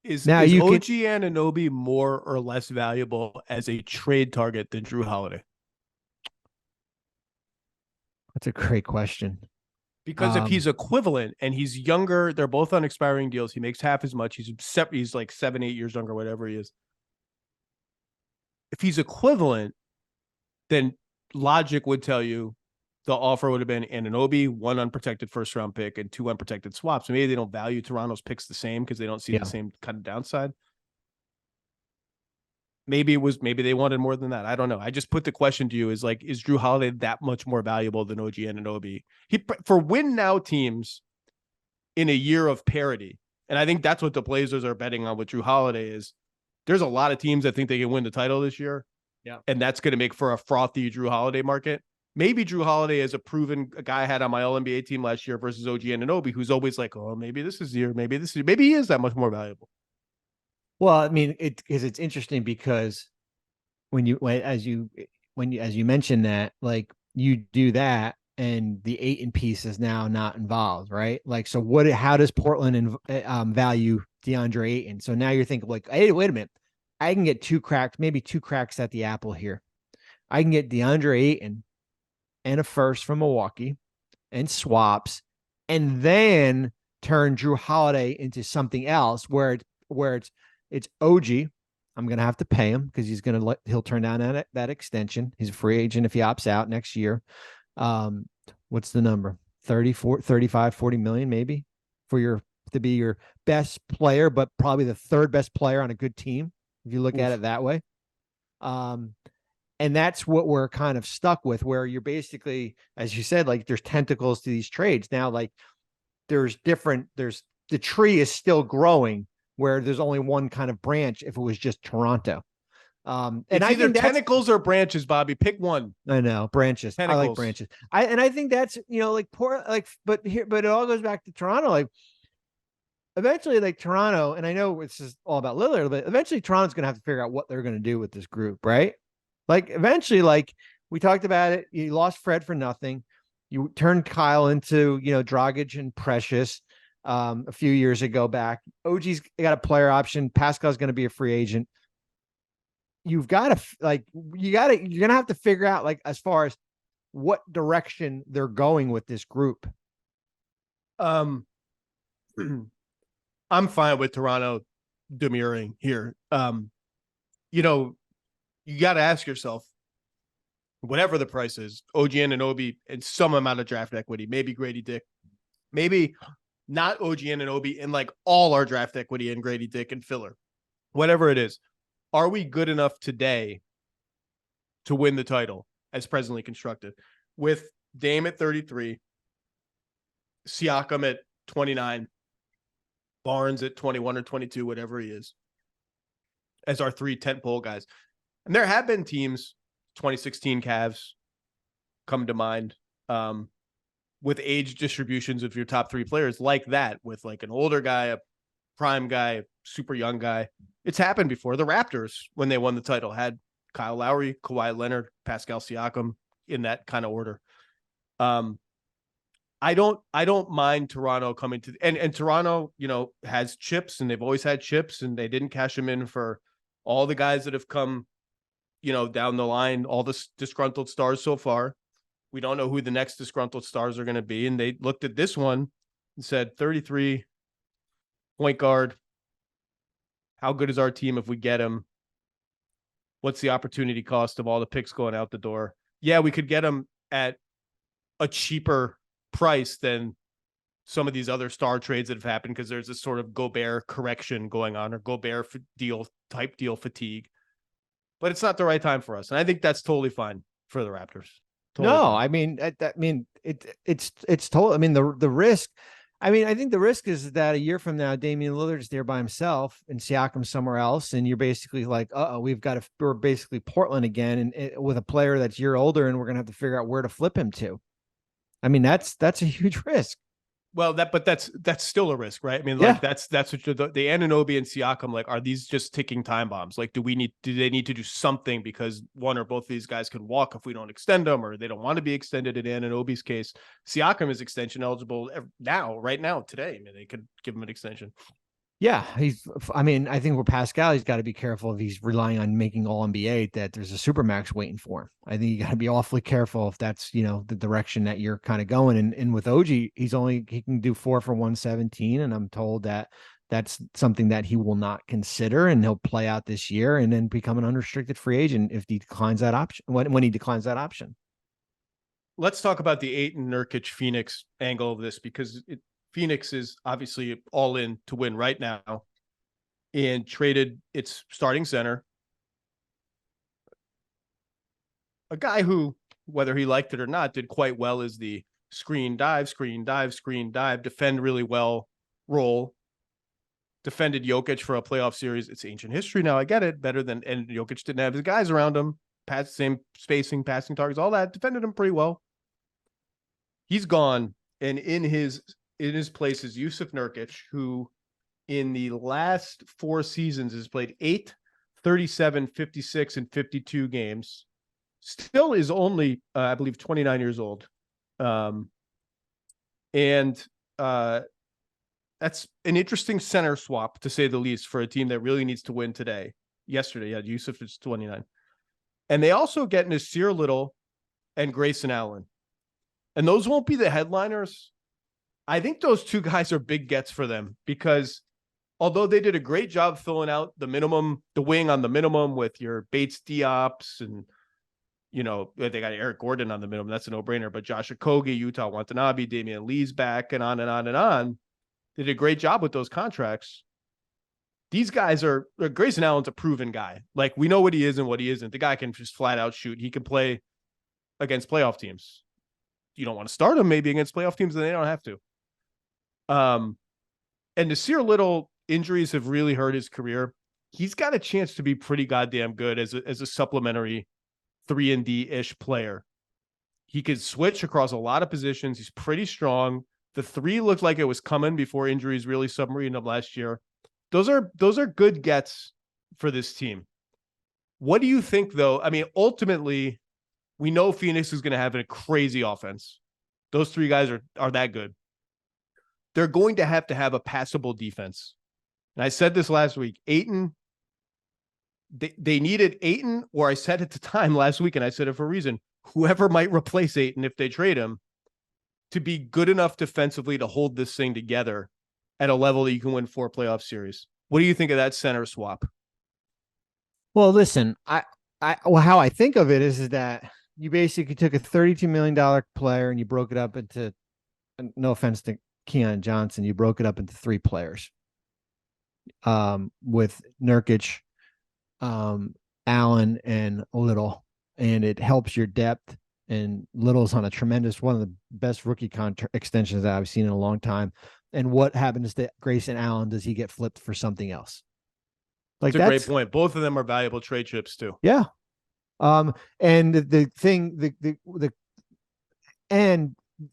A: Is OG Anunoby more or less valuable as a trade target than Jrue Holiday?
B: That's a great question.
A: Because if he's equivalent and he's younger, they're both on expiring deals. He makes half as much. He's like 7-8 years younger, whatever he is. If he's equivalent, then logic would tell you the offer would have been Anunoby, 1 unprotected first round pick, and 2 unprotected swaps. Maybe they don't value Toronto's picks the same because they don't see the same kind of downside. Maybe they wanted more than that. I don't know. I just put the question to you is Jrue Holiday that much more valuable than OG Anunoby? For win now teams in a year of parity. And I think that's what the Blazers are betting on with Jrue Holiday is there's a lot of teams that think they can win the title this year.
B: Yeah.
A: And that's going to make for a frothy Jrue Holiday market. Maybe Jrue Holiday is a guy I had on my All-NBA team last year versus OG Anunoby, who's always like, oh, maybe this is the year. Maybe he is that much more valuable.
B: Well, I mean, it's interesting because as you mentioned that, like, you do that and the Ayton piece is now not involved, right? Like, so how does Portland value DeAndre Ayton? So now you're thinking like, hey, wait a minute, I can get two cracks at the apple here. I can get DeAndre Ayton and a first from Milwaukee and swaps, and then turn Jrue Holiday into something else where it's OG. I'm going to have to pay him because he'll turn down that extension. He's a free agent if he opts out next year. What's the number? 35, 40 million maybe to be your best player, but probably the third best player on a good team, if you look at it that way. And that's what we're kind of stuck with, where you're basically, as you said, like there's tentacles to these trades. Now, like there's the tree is still growing where there's only one kind of branch if it was just Toronto.
A: And it's either tentacles or branches, Bobby. Pick one.
B: I know, branches. Tentacles. I like branches. I think that's, but it all goes back to Toronto. Like eventually, like Toronto, and I know it's just all about Lillard, but eventually Toronto's going to have to figure out what they're going to do with this group, right? Like eventually, like we talked about it, you lost Fred for nothing. You turned Kyle into, Dragic and Precious a few years ago back. OG's got a player option. Pascal's going to be a free agent. You've got to you're going to have to figure out like as far as what direction they're going with this group.
A: I'm fine with Toronto demurring here. You got to ask yourself, whatever the price is, OG Anunoby and some amount of draft equity, maybe Grady Dick, maybe not OG Anunoby and like all our draft equity and Grady Dick and filler, whatever it is. Are we good enough today to win the title as presently constructed with Dame at 33, Siakam at 29, Barnes at 21 or 22, whatever he is, as our 3 tentpole guys? And there have been teams, 2016 Cavs come to mind, with age distributions of your top 3 players like that, with like an older guy, a prime guy, super young guy. It's happened before. The Raptors, when they won the title, had Kyle Lowry, Kawhi Leonard, Pascal Siakam in that kind of order. I don't mind Toronto coming to, and Toronto, has chips, and they've always had chips, and they didn't cash them in for all the guys that have come, down the line, all the disgruntled stars so far. We don't know who the next disgruntled stars are going to be. And they looked at this one and said, 33 point guard. How good is our team if we get him? What's the opportunity cost of all the picks going out the door? Yeah, we could get him at a cheaper price than some of these other star trades that have happened, because there's this sort of Gobert correction going on, or Gobert deal fatigue. But it's not the right time for us. And I think that's totally fine for the Raptors. Totally fine.
B: It's total. I mean, the risk. I mean, I think the risk is that a year from now, Damian Lillard is there by himself and Siakam somewhere else, and you're basically like, we're basically Portland again, and with a player that's a year older, and we're gonna have to figure out where to flip him to. I mean, that's a huge risk.
A: Well, that's still a risk, right? I mean, like that's what the Anunoby and Siakam, like, are these just ticking time bombs? Like, do they need to do something because one or both of these guys could walk if we don't extend them, or they don't want to be extended in Anunoby's case? Siakam is extension eligible right now, today. I mean, they could give him an extension.
B: Yeah, I think with Pascal, he's got to be careful if he's relying on making all NBA, that there's a supermax waiting for him. I think you got to be awfully careful if that's, the direction that you're kind of going. And with OG, he can do 4 for 117. And I'm told that that's something that he will not consider, and he'll play out this year and then become an unrestricted free agent if he declines that option, when he declines that option.
A: Let's talk about the Ayton Nurkic Phoenix angle of this, because Phoenix is obviously all in to win right now, and traded its starting center, a guy who, whether he liked it or not, did quite well as the screen dive, defend really well role. Defended Jokic for a playoff series. It's ancient history now. I get it. And Jokic didn't have his guys around him. Same spacing, passing targets, all that. Defended him pretty well. He's gone, and in his place is Jusuf Nurkic, who in the last 4 seasons has played 8, 37, 56, and 52 games. Still is only, I believe, 29 years old. That's an interesting center swap, to say the least, for a team that really needs to win today. Yesterday, Jusuf is 29. And they also get Nasir Little and Grayson Allen. And those won't be the headliners. I think those 2 guys are big gets for them, because although they did a great job filling out the wing on the minimum with your Bates Diops and They got Eric Gordon on the minimum. That's a no-brainer. But Josh Okogie, Utah Watanabe, Damian Lee's back, and on and on and on. They did a great job with those contracts. These guys are Grayson Allen's a proven guy. Like, we know what he is and what he isn't. The guy can just flat out shoot. He can play against playoff teams. You don't want to start him maybe against playoff teams, then they don't have to. And Nasir Little injuries have really hurt his career. He's got a chance to be pretty goddamn good as a supplementary 3-and-D-ish player. He could switch across a lot of positions. He's pretty strong. The three looked like it was coming before injuries really submarined him last year. Those are good gets for this team. What do you think, though? I mean, ultimately, we know Phoenix is going to have a crazy offense. Those three guys are that good. They're going to have a passable defense. And I said this last week. Ayton, they needed Ayton, or I said at the time last week, and I said it for a reason, whoever might replace Ayton if they trade him, to be good enough defensively to hold this thing together at a level that you can win 4 playoff series. What do you think of that center swap?
B: Well, listen, how I think of it is that you basically took a $32 million player and you broke it up into, no offense to Keon Johnson, you broke it up into 3 players. With Nurkic, Allen, and Little, and it helps your depth. And Little's on one of the best rookie contract extensions that I've seen in a long time. And what happens to Grayson Allen? Does he get flipped for something else? Like,
A: that's a great point. Both of them are valuable trade chips too.
B: Yeah. And the thing,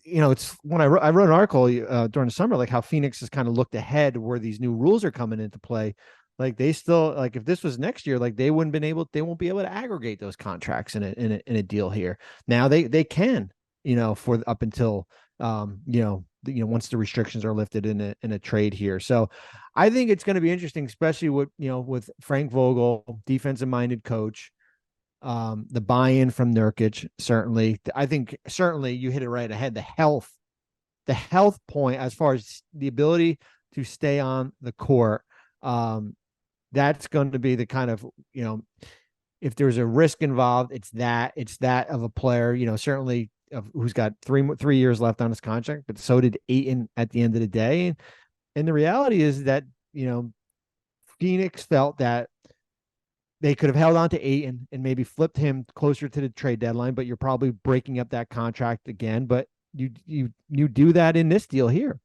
B: it's when I wrote an article during the summer, like how Phoenix has kind of looked ahead where these new rules are coming into play. Like, they still, like, if this was next year, like, they won't be able to aggregate those contracts in a deal here. Now they can, for up until once the restrictions are lifted in a trade here. So I think it's going to be interesting, especially with Frank Vogel, defensive minded coach, the buy-in from Nurkic. Certainly, I think you hit it right ahead. The health point, as far as the ability to stay on the court, that's going to be the kind of, if there's a risk involved, it's that of a player, certainly who's got 3 years left on his contract, but so did Ayton at the end of the day. And the reality is that, Phoenix felt that they could have held on to Ayton and maybe flipped him closer to the trade deadline, but you're probably breaking up that contract again. But you do that in this deal here.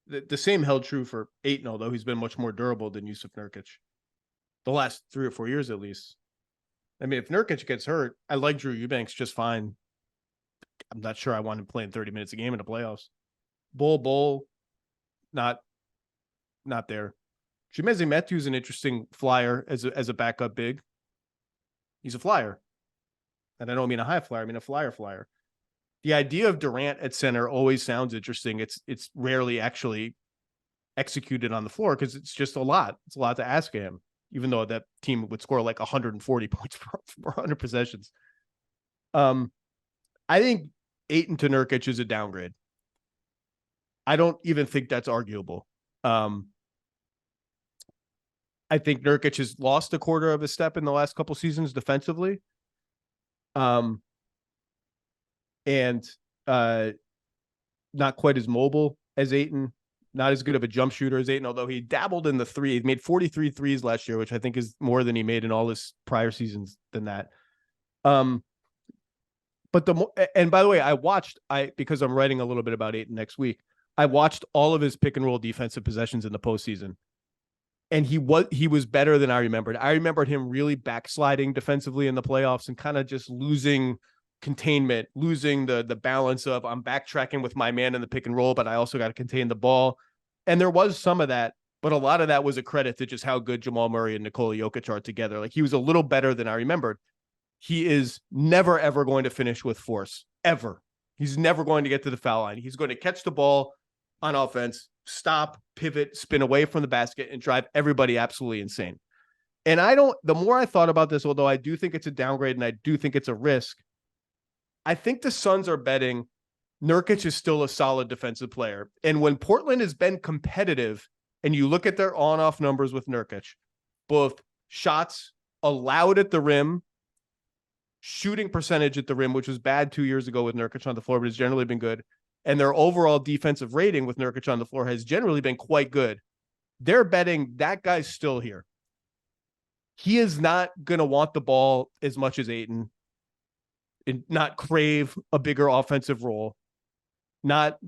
A: The same held true for Ayton, although he's been much more durable than Jusuf Nurkic the last 3 or 4 years, at least. I mean, if Nurkic gets hurt, I like Drew Eubanks just fine. I'm not sure I want him playing 30 minutes a game in the playoffs. Bull, not there. Chimezie Metu's an interesting flyer as a backup big. He's a flyer. And I don't mean a high flyer, I mean a flyer. The idea of Durant at center always sounds interesting. It's rarely actually executed on the floor because it's just a lot. It's a lot to ask of him, even though that team would score like 140 points per 100 possessions. I think Ayton to Nurkic is a downgrade. I don't even think that's arguable. I think Nurkic has lost a quarter of a step in the last couple seasons defensively. And not quite as mobile as Ayton, not as good of a jump shooter as Ayton, although he dabbled in the three. He made 43 threes last year, which I think is more than he made in all his prior seasons than that. But and by the way, because I'm writing a little bit about Ayton next week, I watched all of his pick and roll defensive possessions in the postseason. And he was better than I remembered. I remembered him really backsliding defensively in the playoffs and kind of just losing containment, losing the balance of I'm backtracking with my man in the pick and roll, but I also got to contain the ball. And there was some of that, but a lot of that was a credit to just how good Jamal Murray and Nikola Jokic are together. Like, he was a little better than I remembered. He is never, ever going to finish with force, ever. He's never going to get to the foul line. He's going to catch the ball on offense, stop, pivot, spin away from the basket, and drive everybody absolutely insane. And the more I thought about this, although I do think it's a downgrade and I do think it's a risk, I think the Suns are betting Nurkic is still a solid defensive player. And when Portland has been competitive and you look at their on-off numbers with Nurkic, both shots allowed at the rim, shooting percentage at the rim, which was bad 2 years ago with Nurkic on the floor, but has generally been good. And their overall defensive rating with Nurkic on the floor has generally been quite good. They're betting that guy's still here. He is not going to want the ball as much as Ayton, and not crave a bigger offensive role, not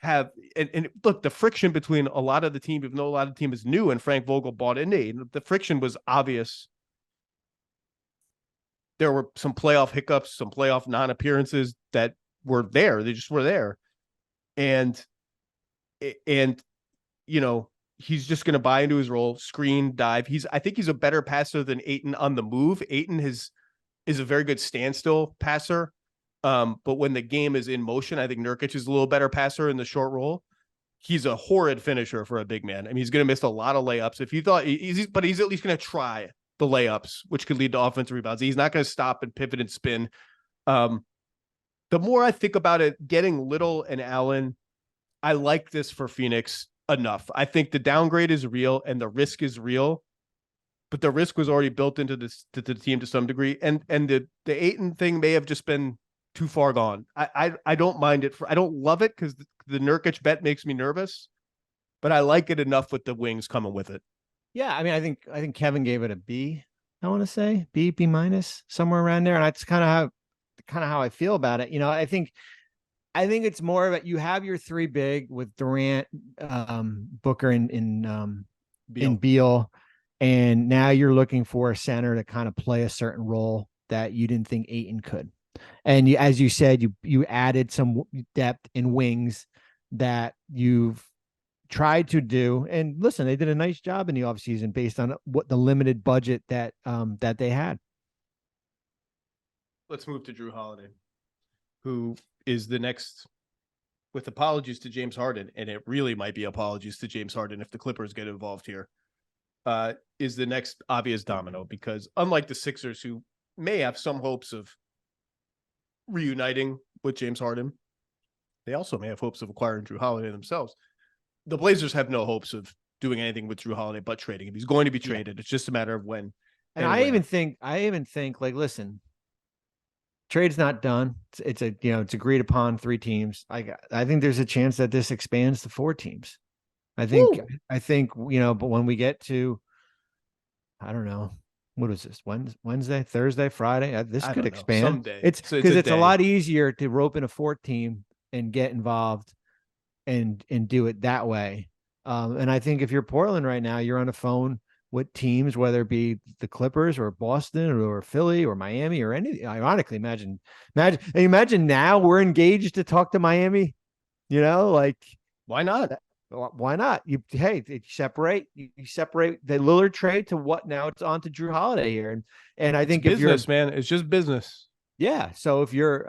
A: have, and look, the friction between a lot of the team, even though a lot of the team is new and Frank Vogel bought into Ayton, the friction was obvious. There were some playoff hiccups, some playoff non-appearances that were there. They just were there. And you know, he's just going to buy into his role, screen, dive. I think he's a better passer than Ayton on the move. Ayton is a very good standstill passer. But when the game is in motion, I think Nurkic is a little better passer in the short roll. He's a horrid finisher for a big man. I mean, he's going to miss a lot of layups. If you thought but he's at least going to try the layups, which could lead to offensive rebounds. He's not going to stop and pivot and spin. The more I think about it, getting Little and Allen, I like this for Phoenix enough. I think the downgrade is real and the risk is real, but the risk was already built into the team to some degree. And the Ayton thing may have just been too far gone. I don't mind it. I don't love it because the Nurkic bet makes me nervous, but I like it enough with the wings coming with it.
B: Yeah, I mean, I think Kevin gave it a B. I want to say B minus, somewhere around there, and that's kind of how I feel about it. You know, I think it's more of it. You have your three big with Durant, Booker, and Beal, and now you're looking for a center to kind of play a certain role that you didn't think Ayton could. And as you said, you added some depth in wings that you've tried to do. And listen, they did a nice job in the offseason based on what the limited budget that they had.
A: Let's move to Jrue Holiday, who is the next, with apologies to James Harden, and it really might be apologies to James Harden if the Clippers get involved here, is the next obvious domino, because unlike the Sixers, who may have some hopes of reuniting with James Harden, they also may have hopes of acquiring Jrue Holiday themselves. The Blazers have no hopes of doing anything with Jrue Holiday but trading him. He's going to be traded. Yeah. It's just a matter of when.
B: And I even think like, listen, trade's not done. It's agreed upon 3 teams. I think there's a chance that this expands to 4 teams. I think, but when we get to, I don't know, what is this? Wednesday, Thursday, Friday? This could expand.
A: Someday.
B: It's because it's a lot easier to rope in a 4th team and get involved and do it that way. And I think if you're Portland right now, you're on the phone with teams, whether it be the Clippers or Boston or Philly or Miami or any. Ironically, imagine now we're engaged to talk to Miami. You know, like,
A: why not?
B: Why not? You separate the Lillard trade to what now? It's on to Jrue Holiday here, and I think
A: it's business, man, it's just business.
B: Yeah. So if you're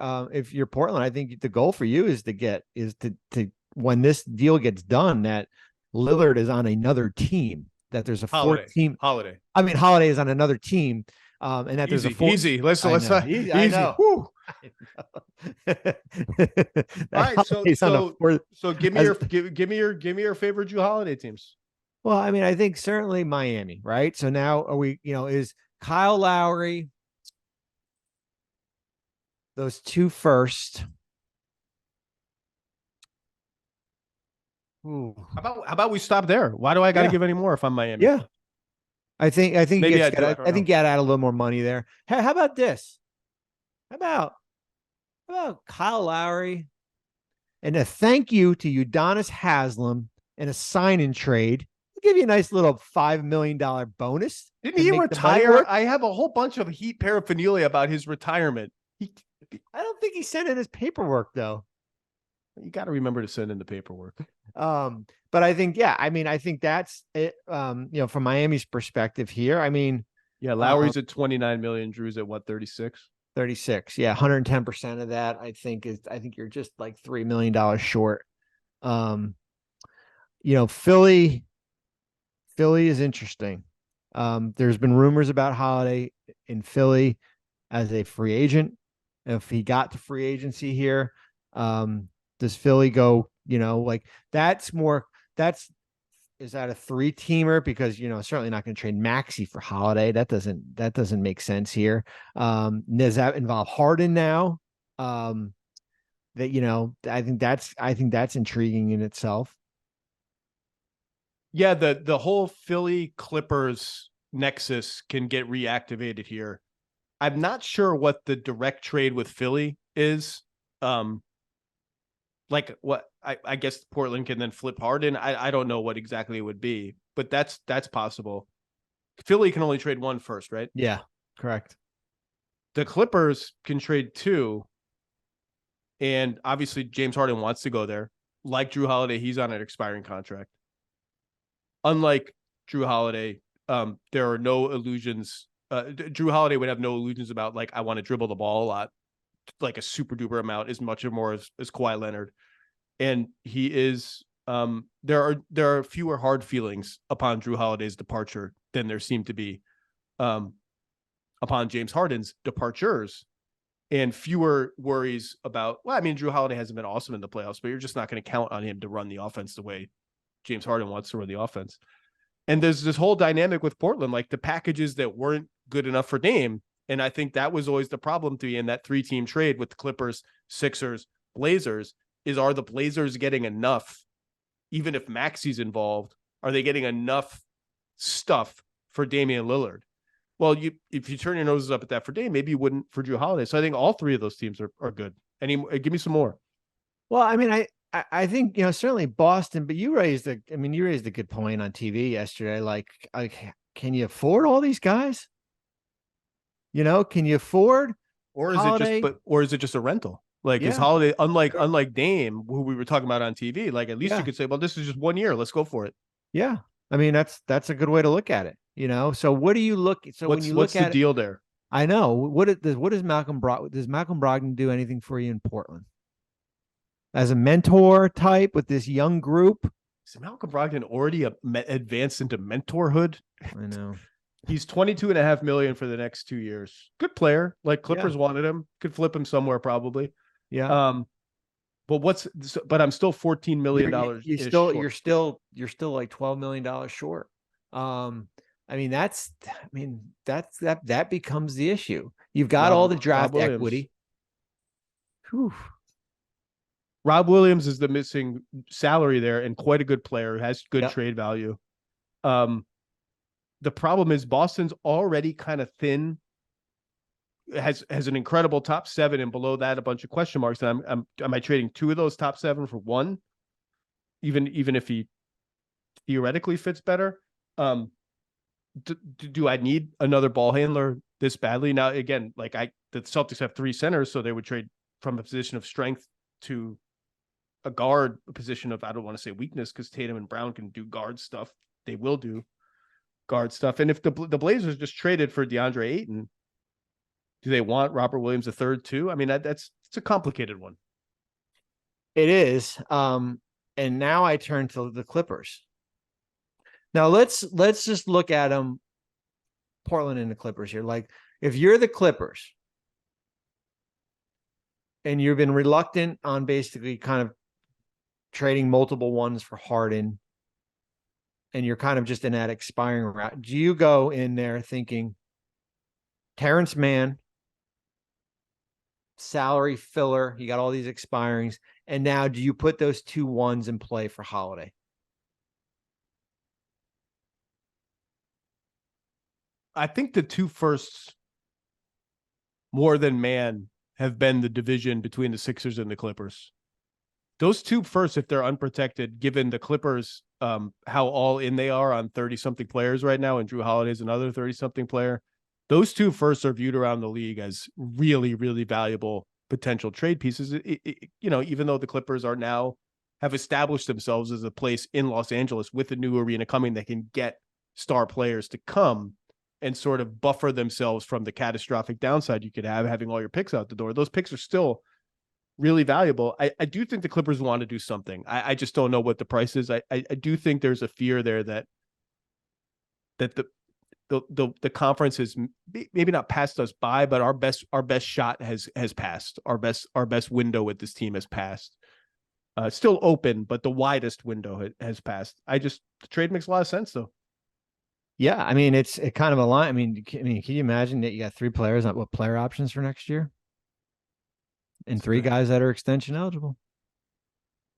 B: Portland, I think the goal for you is to when this deal gets done, that Lillard is on another team, that there's a 4th team.
A: Holiday.
B: I mean, Holiday is on another team, and that there's a 4th.
A: Easy. Let's not easy. I know. All right, so give me your favorite Jrue Holiday teams.
B: Well, I mean, I think certainly Miami, right? So now are we? is Kyle Lowry, those 2 first?
A: Ooh. How about we stop there? Why do I got to give any more if I'm Miami?
B: Yeah, I think maybe you got to add a little more money there. Hey, how about this? How about Kyle Lowry and a thank you to Udonis Haslem and a sign-in trade? We'll give you a nice little $5 million bonus.
A: Didn't he retire? I have a whole bunch of Heat paraphernalia about his retirement.
B: I don't think he sent in his paperwork, though.
A: You got to remember to send in the paperwork.
B: But I think, I think that's it. From Miami's perspective here, I mean,
A: Lowry's at 29 million. Drew's at what, 36?
B: 36. Yeah. 110% of that, I think you're just like $3 million short. Philly is interesting. There's been rumors about Holiday in Philly as a free agent. If he got to free agency here, does Philly go, that's is that a 3-teamer? Because, certainly not going to trade Maxey for Holiday. That doesn't make sense here. Does that involve Harden now? I think that's intriguing in itself.
A: Yeah, the whole Philly Clippers nexus can get reactivated here. I'm not sure what the direct trade with Philly is. Like what I guess Portland can then flip Harden. I don't know what exactly it would be, but that's possible. Philly can only trade one first, right?
B: Yeah, correct.
A: The Clippers can trade 2. And obviously James Harden wants to go there. Like Jrue Holiday, he's on an expiring contract. Unlike Jrue Holiday, there are no illusions. Jrue Holiday would have no illusions about, like, I want to dribble the ball a lot, like a super duper amount, as much or more as Kawhi Leonard. And he is, there are fewer hard feelings upon Jrue Holiday's departure than there seem to be upon James Harden's departures, and fewer worries about, Jrue Holiday hasn't been awesome in the playoffs, but you're just not going to count on him to run the offense the way James Harden wants to run the offense. And there's this whole dynamic with Portland, like the packages that weren't good enough for Dame. And I think that was always the problem to be in that 3-team trade with the Clippers, Sixers, Blazers, are the Blazers getting enough? Even if Maxey's involved, are they getting enough stuff for Damian Lillard? Well, if you turn your noses up at that for Dame, maybe you wouldn't for Jrue Holiday. So I think all 3 of those teams are good. Give me some more.
B: Well, I think, certainly Boston, but you raised a good point on TV yesterday. Like, can you afford all these guys? Can you afford?
A: Or
B: Holiday?
A: is it just a rental? Like, is Holiday, unlike Dame, who we were talking about on TV, like, at least you could say, well, this is just 1 year. Let's go for it.
B: Yeah. That's a good way to look at it. So what do you look? So when you look at
A: the deal there?
B: I know what does Malcolm Brogdon do anything for you in Portland as a mentor type with this young group?
A: Is Malcolm Brogdon already advanced into mentorhood?
B: I know.
A: He's $22.5 million for the next 2 years. Good player. Like, Clippers wanted him. Could flip him somewhere probably.
B: Yeah.
A: But I'm still $14 million.
B: You're still like $12 million short. That becomes the issue. You've got all the draft equity. Whew.
A: Rob Williams is the missing salary there, and quite a good player, has good trade value. The problem is Boston's already kind of thin, has an incredible top 7, and below that a bunch of question marks. And am I trading 2 of those top 7 for 1? Even if he theoretically fits better? Do I need another ball handler this badly? Now, again, like, the Celtics have 3 centers, so they would trade from a position of strength to a guard, a position of, I don't want to say weakness, because Tatum and Brown can do guard stuff. They will do guard stuff. And if the Blazers just traded for DeAndre Ayton, do they want Robert Williams III too? It's a complicated one.
B: It is. And now I turn to the Clippers. Now let's just look at them, Portland and the Clippers here. Like, if you're the Clippers and you've been reluctant on basically kind of trading multiple ones for Harden, and you're kind of just in that expiring route, do you go in there thinking Terrence Mann, salary filler, you got all these expirings, and now do you put those 2 ones in play for Holiday?
A: I think the 2 firsts, more than Mann, have been the division between the Sixers and the Clippers. Those 2 firsts, if they're unprotected, given the Clippers, how all in they are on 30-something players right now, and Jrue Holiday is another 30-something player, those 2 firsts are viewed around the league as really, really valuable potential trade pieces. Even though the Clippers have established themselves as a place in Los Angeles with a new arena coming that can get star players to come and sort of buffer themselves from the catastrophic downside you could have having all your picks out the door. Those picks are still really valuable. I do think the Clippers want to do something. I just don't know what the price is. I do think there's a fear there that the conference has maybe not passed us by, but our best shot has passed. Our best window with this team has passed. Still open, but the widest window has passed. The trade makes a lot of sense though.
B: Yeah, I mean it kind of align. I mean, can you imagine that you got 3 players on what player options for next year, and 3 guys that are extension eligible?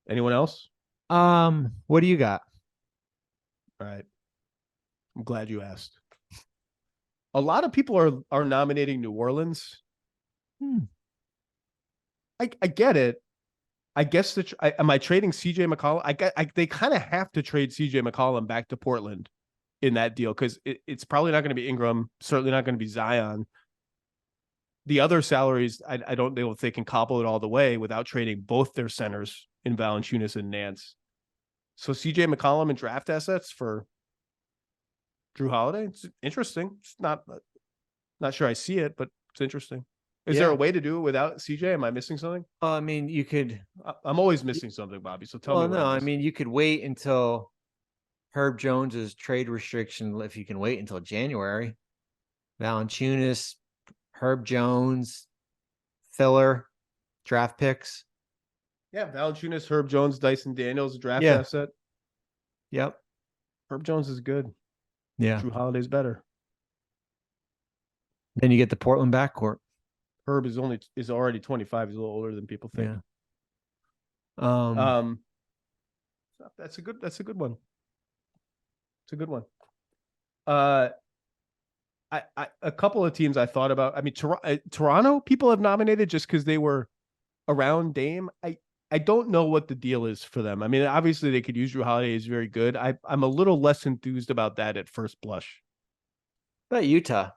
A: Anyone else?
B: What do you got?
A: All right, I'm glad you asked. A lot of people are nominating New Orleans. I get it. I guess am I trading CJ McCollum? They kind of have to trade CJ McCollum back to Portland in that deal because it's probably not going to be Ingram, certainly not going to be Zion. The other salaries, I don't know if they can cobble it all the way without trading both their centers in Valanciunas and Nance. So CJ McCollum and draft assets for Jrue Holiday, it's interesting. It's not sure I see it, but it's interesting. Is there a way to do it without CJ? Am I missing something?
B: I mean, you could.
A: I'm always missing something, Bobby. So tell me.
B: No, I mean, you could wait until Herb Jones's trade restriction, if you can wait until January. Valanciunas, Herb Jones, filler, draft picks.
A: Yeah, Valanciunas, Herb Jones, Dyson Daniels, draft asset.
B: Yep.
A: Herb Jones is good.
B: Yeah.
A: Jrue Holiday's better.
B: Then you get the Portland backcourt.
A: Herb is already 25. He's a little older than people think.
B: Yeah.
A: That's a good one. It's a good one. A couple of teams I thought about. I mean, Toronto people have nominated just because they were around Dame. I don't know what the deal is for them. I mean, obviously they could use Jrue Holiday. He's very good. I'm a little less enthused about that at first blush.
B: What about Utah?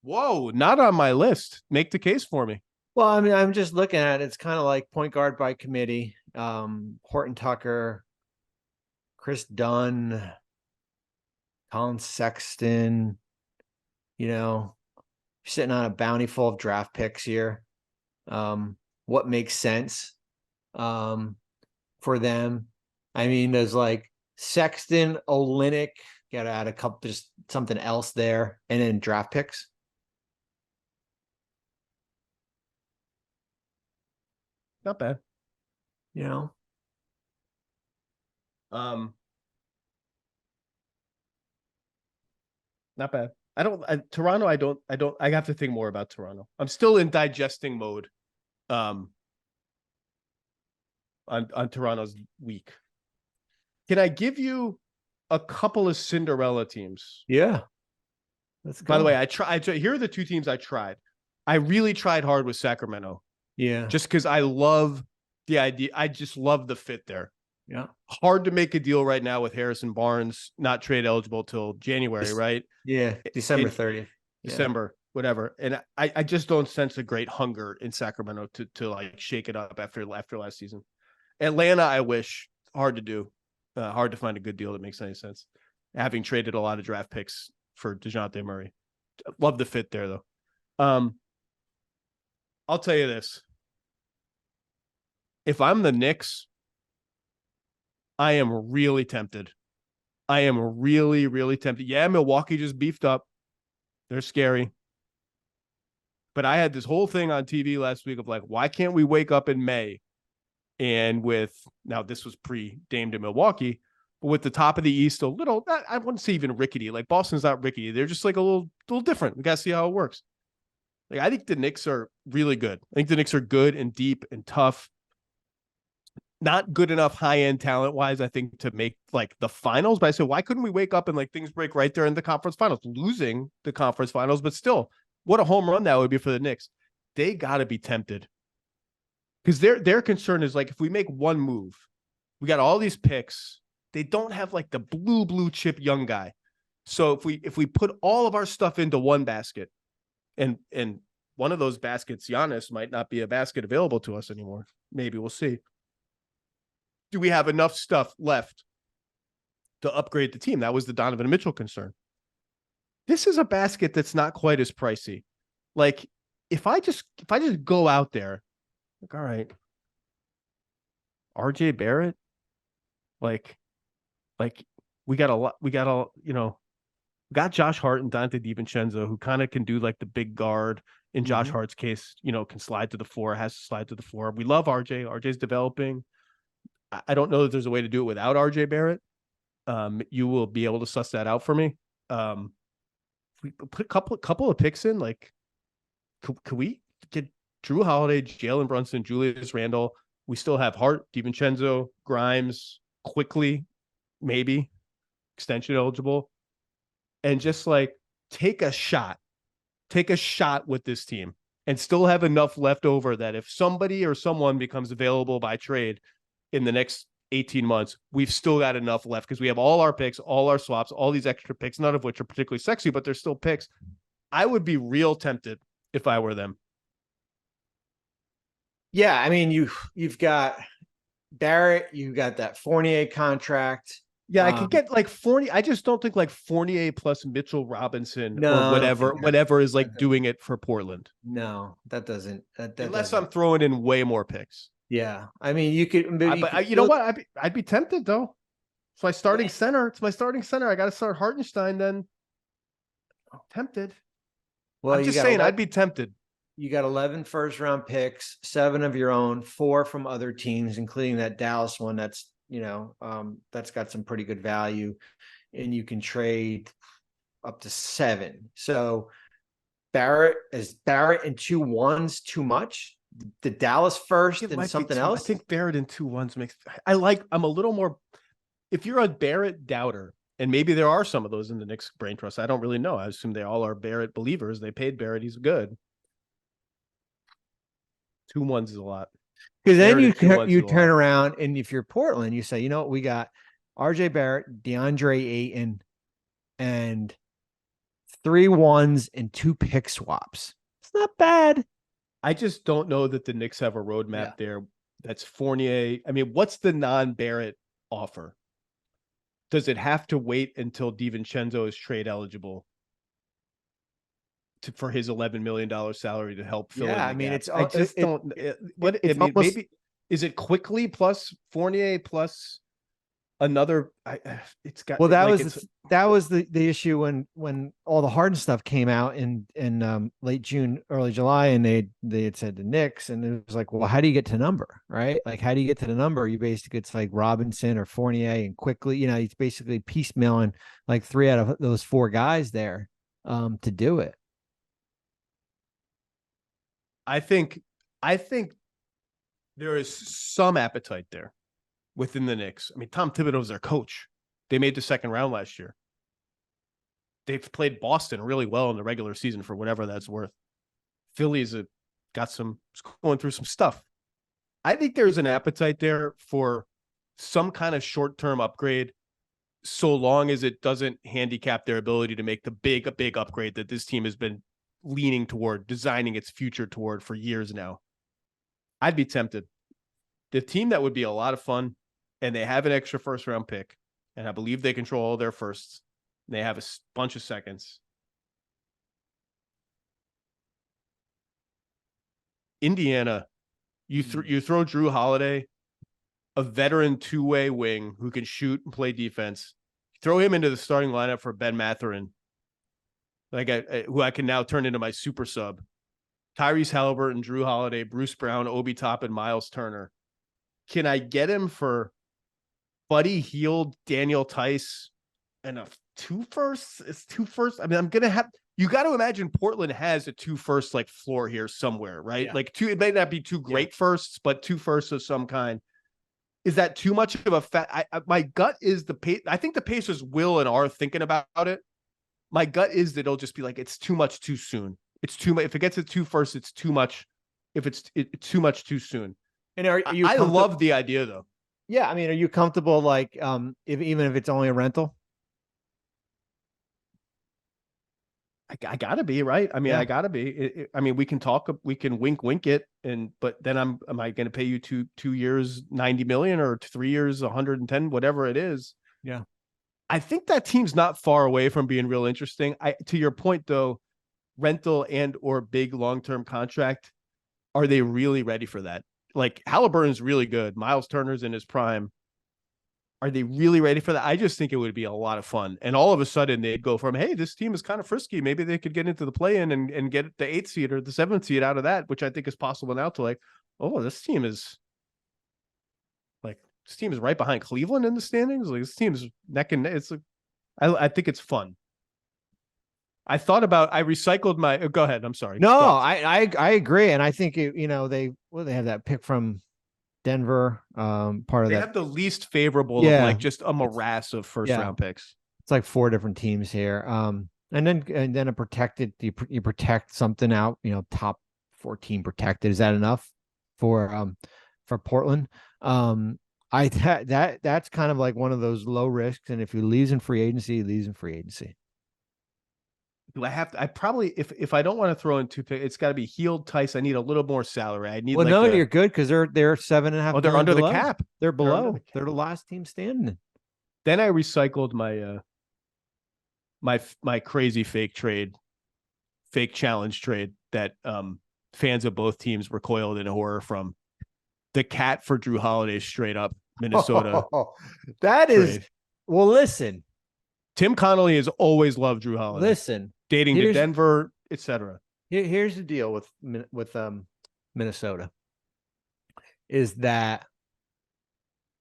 A: Whoa, not on my list. Make the case for me.
B: Well, I mean, I'm just looking at it. It's kind of like point guard by committee. Horton Tucker, Chris Dunn, Colin Sexton, sitting on a bounty full of draft picks here. What makes sense for them? I mean, there's like Sexton, Olynyk, got to add a couple, just something else there, and then draft picks.
A: Not bad. Not bad. Toronto, I have to think more about Toronto. I'm still in digesting mode. On Toronto's week. Can I give you a couple of Cinderella teams?
B: Yeah. Let's go.
A: By the way, here are the 2 teams I tried. I really tried hard with Sacramento.
B: Yeah.
A: Just because I love the idea. I just love the fit there.
B: Yeah.
A: Hard to make a deal right now with Harrison Barnes, not trade eligible till January, right?
B: Yeah. December 30th.
A: December, whatever. And I just don't sense a great hunger in Sacramento to like shake it up after last season. Atlanta, I wish. Hard to do. Hard to find a good deal that makes any sense. Having traded a lot of draft picks for DeJounte Murray. Love the fit there, though. I'll tell you this. If I'm the Knicks, I am really tempted. I am really, really tempted. Yeah, Milwaukee just beefed up. They're scary. But I had this whole thing on TV last week of like, why can't we wake up in May and now this was pre-Dame to Milwaukee, but with the top of the East a little, I wouldn't say even rickety. Like Boston's not rickety. They're just like a little different. We got to see how it works. Like I think the Knicks are really good. I think the Knicks are good and deep and tough. Not good enough high-end talent-wise, I think, to make like the finals. But I said, why couldn't we wake up and like things break right there in the conference finals, losing the conference finals, but still, what a home run that would be for the Knicks. They got to be tempted because their concern is like if we make one move, we got all these picks. They don't have like the blue chip young guy. So if we put all of our stuff into one basket, and one of those baskets, Giannis, might not be a basket available to us anymore. Maybe we'll see. Do we have enough stuff left to upgrade the team? That was the Donovan Mitchell concern. This is a basket that's not quite as pricey. Like if I just go out there, like, all right, RJ Barrett, like we got a lot, got Josh Hart and Dante DiVincenzo, who kind of can do like the big guard. In Josh Hart's case, can slide to the floor, has to slide to the floor. We love RJ. RJ's developing. I don't know that there's a way to do it without RJ Barrett. You will be able to suss that out for me. We put a couple of picks in, like, could we get Jrue Holiday, Jalen Brunson, Julius Randle? We still have Hart, DiVincenzo, Grimes, quickly, maybe extension eligible, and just like take a shot with this team and still have enough left over that if somebody or someone becomes available by trade in the next 18 months, we've still got enough left because we have all our picks, all our swaps, all these extra picks, none of which are particularly sexy, but they're still picks. I would be real tempted if I were them.
B: Yeah, I mean, you've got Barrett, you got that Fournier contract.
A: Yeah, I could get like Fournier. I just don't think like Fournier plus Mitchell Robinson or whatever is like doing it for Portland.
B: No, that doesn't.
A: Unless I'm throwing in way more picks.
B: Yeah, I mean, you could.
A: You know what? I'd be tempted though. It's my starting center. I got to start Hartenstein then. I'm tempted. Well, I'm just saying, I'd be tempted.
B: You got 11 first-round picks, 7 of your own, 4 from other teams, including that Dallas one. That's that's got some pretty good value, and you can trade up to 7. So Barrett and 2 1s too much? The Dallas first and something else?
A: I think Barrett and 2 1s makes. I'm a little more. If you're a Barrett doubter, and maybe there are some of those in the Knicks brain trust, I don't really know. I assume they all are Barrett believers. They paid Barrett; he's good. 2 1s is a lot.
B: Because then you turn around, and if you're Portland, you say, you know what, we got RJ Barrett, DeAndre Ayton, and 3 1s and 2 pick swaps. It's not bad.
A: I just don't know that the Knicks have a roadmap there. That's Fournier. I mean, what's the non-Barrett offer? Does it have to wait until DiVincenzo is trade eligible for his $11 million salary to help fill in?
B: I mean,
A: gap? Maybe is it quickly plus Fournier plus another? It's got.
B: Well, that was the issue when all the Harden stuff came out in late June, early July, and they had said the Knicks, and it was like, well, how do you get to number, right? Like, how do you get to the number? You basically, it's like Robinson or Fournier, and quickly, he's basically piecemealing like 3 out of those 4 guys there to do it.
A: I think there is some appetite there within the Knicks. I mean, Tom Thibodeau's their coach. They made the second round last year. They've played Boston really well in the regular season for whatever that's worth. Philly's going through some stuff. I think there's an appetite there for some kind of short-term upgrade, so long as it doesn't handicap their ability to make a big upgrade that this team has been leaning toward, designing its future toward for years now. I'd be tempted. The team that would be a lot of fun, and they have an extra first-round pick, and I believe they control all their firsts. They have a bunch of seconds. Indiana, you throw Jrue Holiday, a veteran two-way wing who can shoot and play defense. Throw him into the starting lineup for Ben Mathurin, who I can now turn into my super sub. Tyrese Halliburton, Jrue Holiday, Bruce Brown, Obi Toppin, Miles Turner. Can I get him for Buddy Hield, Daniel Tice, and a 2 firsts? It's 2 firsts. I mean, you got to imagine Portland has a 2 firsts like floor here somewhere, right? Yeah. Like it may not be 2 great firsts, but 2 firsts of some kind. Is that too much of a my gut is I think the Pacers will and are thinking about it. My gut is that it'll just be like, it's too much too soon. It's too much. If it gets to 2 firsts, it's too much. If it's too much too soon. And I love the idea though.
B: Yeah. I mean, are you comfortable even if it's only a rental?
A: I gotta be, right. I mean, I gotta be. I mean, we can wink it, but then am I going to pay you 2 years, 90 million, or 3 years, 110, whatever it is?
B: Yeah.
A: I think that team's not far away from being real interesting. To your point though, rental and or big long-term contract, are they really ready for that? Like Halliburton's really good. Miles Turner's in his prime. Are they really ready for that? I just think it would be a lot of fun. And all of a sudden they'd go from, hey, this team is kind of frisky. Maybe they could get into the play-in and get the 8th seed or the 7th seed out of that, which I think is possible now, to like, oh, this team is right behind Cleveland in the standings. Like, this team is neck and neck. It's like, I think it's fun. I recycled my, go ahead. I'm sorry.
B: No, I agree. And I think, they have that pick from Denver, part of
A: they
B: that.
A: have the least favorable of like just a morass of first round picks.
B: It's like 4 different teams here. And then a protected, you protect something out, top 14 protected. Is that enough for Portland? That's kind of like one of those low risks. And if he leaves in free agency, he leaves in free agency.
A: Do I have to? I probably, if I don't want to throw in 2 picks, it's got to be Heald, Tice. I need a little more salary. I need.
B: Well, no, you're good because they're 7.5.
A: Oh, they're under the cap.
B: They're below. They're the last team standing.
A: Then I recycled my my crazy fake challenge trade that fans of both teams recoiled in horror from. The cat for Jrue Holiday, straight up Minnesota.
B: That is trade. Well, listen.
A: Tim Connolly has always loved Jrue Holiday.
B: Listen,
A: dating to Denver, etc.
B: Here's the deal with Minnesota is that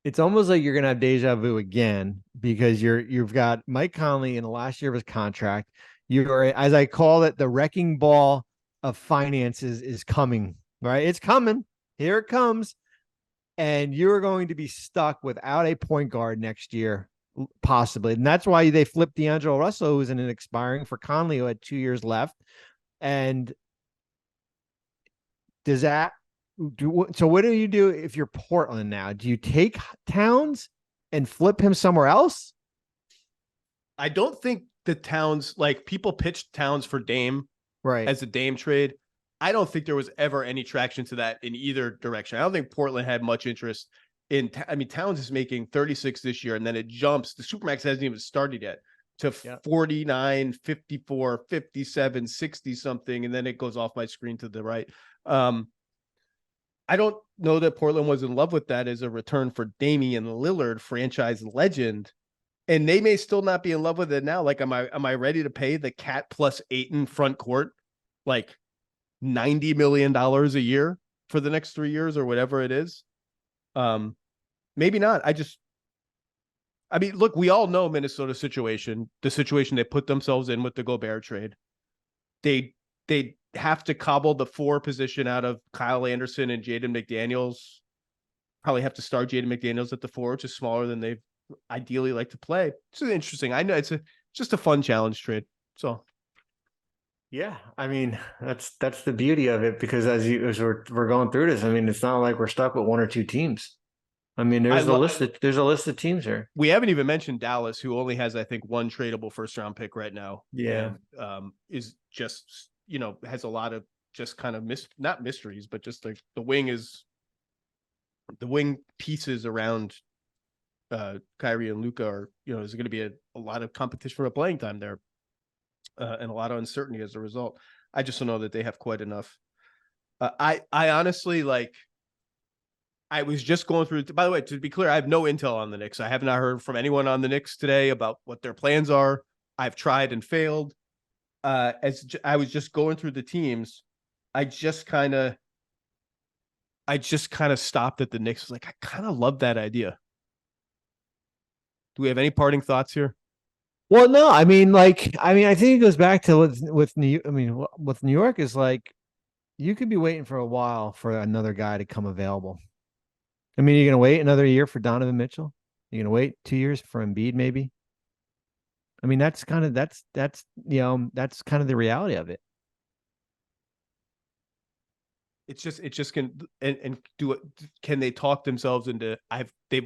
B: it's almost like you're gonna have deja vu again because you've got Mike Conley in the last year of his contract. You're, as I call it, the wrecking ball of finances is coming. Right, it's coming. Here it comes. And you're going to be stuck without a point guard next year, possibly. And that's why they flipped D'Angelo Russell, who's in an expiring, for Conley, who had 2 years left. And so what do you do if you're Portland now? Do you take Towns and flip him somewhere else?
A: I don't think the Towns, like, people pitched Towns for Dame as a Dame trade. I don't think there was ever any traction to that in either direction. I don't think Portland had much interest in. Towns is making 36 this year, and then it jumps. The Supermax hasn't even started yet to 49, 54, 57, 60 something, and then it goes off my screen to the right. I don't know that Portland was in love with that as a return for Damian Lillard, franchise legend, and they may still not be in love with it now. Like, am I ready to pay the cat plus Ayton front court, like, $90 million a year for the next 3 years or whatever it is? Maybe not. Look, we all know Minnesota's situation, the situation they put themselves in with the Gobert trade. They have to cobble the 4 position out of Kyle Anderson and Jaden McDaniels. Probably have to start Jaden McDaniels at the 4, which is smaller than they ideally like to play. It's interesting. I know it's just a fun challenge trade. So.
B: Yeah, that's the beauty of it, because as we're going through this, it's not like we're stuck with 1 or 2 teams. There's a list of teams here.
A: We haven't even mentioned Dallas, who only has, I think, 1 tradable first round pick right now.
B: Yeah,
A: and, is just has a lot of just kind of not mysteries, but just like the wing pieces around Kyrie and Luka are, there's going to be a lot of competition for a playing time there. And a lot of uncertainty as a result. I just don't know that they have quite enough. I honestly, like, I was just going through, by the way, to be clear, I have no intel on the Knicks. I have not heard from anyone on the Knicks today about what their plans are. I've tried and failed. As I was just going through the teams, I just kind of stopped at the Knicks. I was like, I kind of love that idea. Do we have any parting thoughts here?
B: Well, no, I think it goes back to with New York is like, you could be waiting for a while for another guy to come available. You're going to wait another year for Donovan Mitchell. You're going to wait 2 years for Embiid, maybe. That's kind of the reality of it.
A: It just can do it. Can they talk themselves into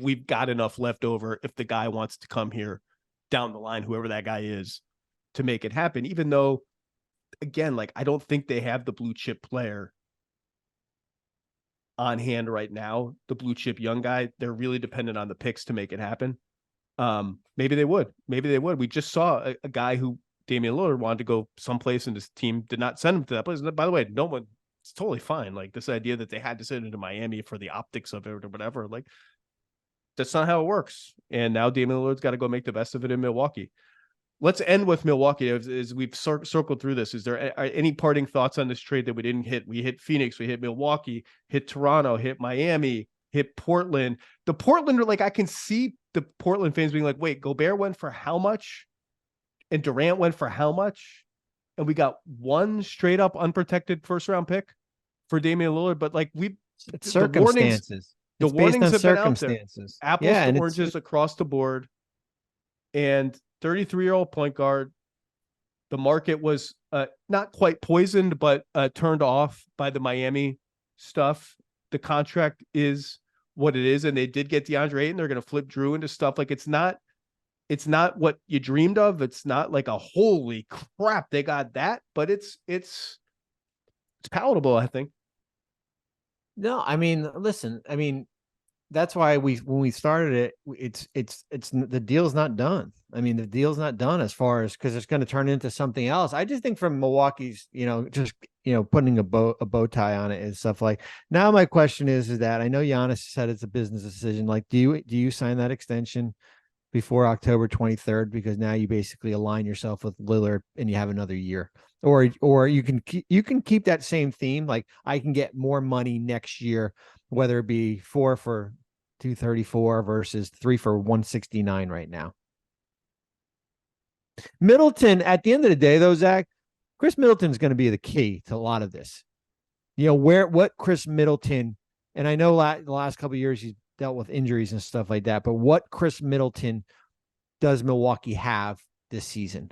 A: we've got enough left over if the guy wants to come here down the line, whoever that guy is, to make it happen, even though, again, like, I don't think they have the blue chip player on hand right now, the blue chip young guy. They're really dependent on the picks to make it happen. Maybe they would. We just saw a guy who, Damian Lillard, wanted to go someplace and his team did not send him to that place. And by the way, no one, it's totally fine. Like, this idea that they had to send him to Miami for the optics of it or whatever, like, That's not how it works. And now Damian Lillard's got to go make the best of it in Milwaukee. Let's end with Milwaukee as we've circled through this. Is there any parting thoughts on this trade that we didn't hit? We hit Phoenix, we hit Milwaukee, hit Toronto, hit Miami, hit Portland. The Portland, like, I can see the Portland fans being like, wait, Gobert went for how much? And Durant went for how much? And we got one straight up unprotected first round pick for Damian Lillard. But like,
B: it's circumstances.
A: The warnings have been out there. Apples to oranges across the board. And 33-year-old point guard. The market was not quite poisoned, but turned off by the Miami stuff. The contract is what it is, and they did get DeAndre Ayton. They're going to flip Jrue into stuff. Like, it's not what you dreamed of. It's not like a holy crap they got that, but it's palatable, I think.
B: No, I mean, listen, I mean, that's why when we started it, it's the deal's not done. I mean, the deal's not done as far as, because it's going to turn into something else. I just think from Milwaukee's, just putting a bow tie on it and stuff. Like, now my question is that I know Giannis said it's a business decision. Like, do you sign that extension before October 23rd? Because now you basically align yourself with Lillard and you have another year. Or you can keep that same theme. Like, I can get more money next year, whether it be 4 for 234 versus 3 for 169 right now. Middleton, at the end of the day, though, Zach, Chris Middleton is going to be the key to a lot of this. What Chris Middleton, and I know the last couple of years he's dealt with injuries and stuff like that, but what Chris Middleton does Milwaukee have this season?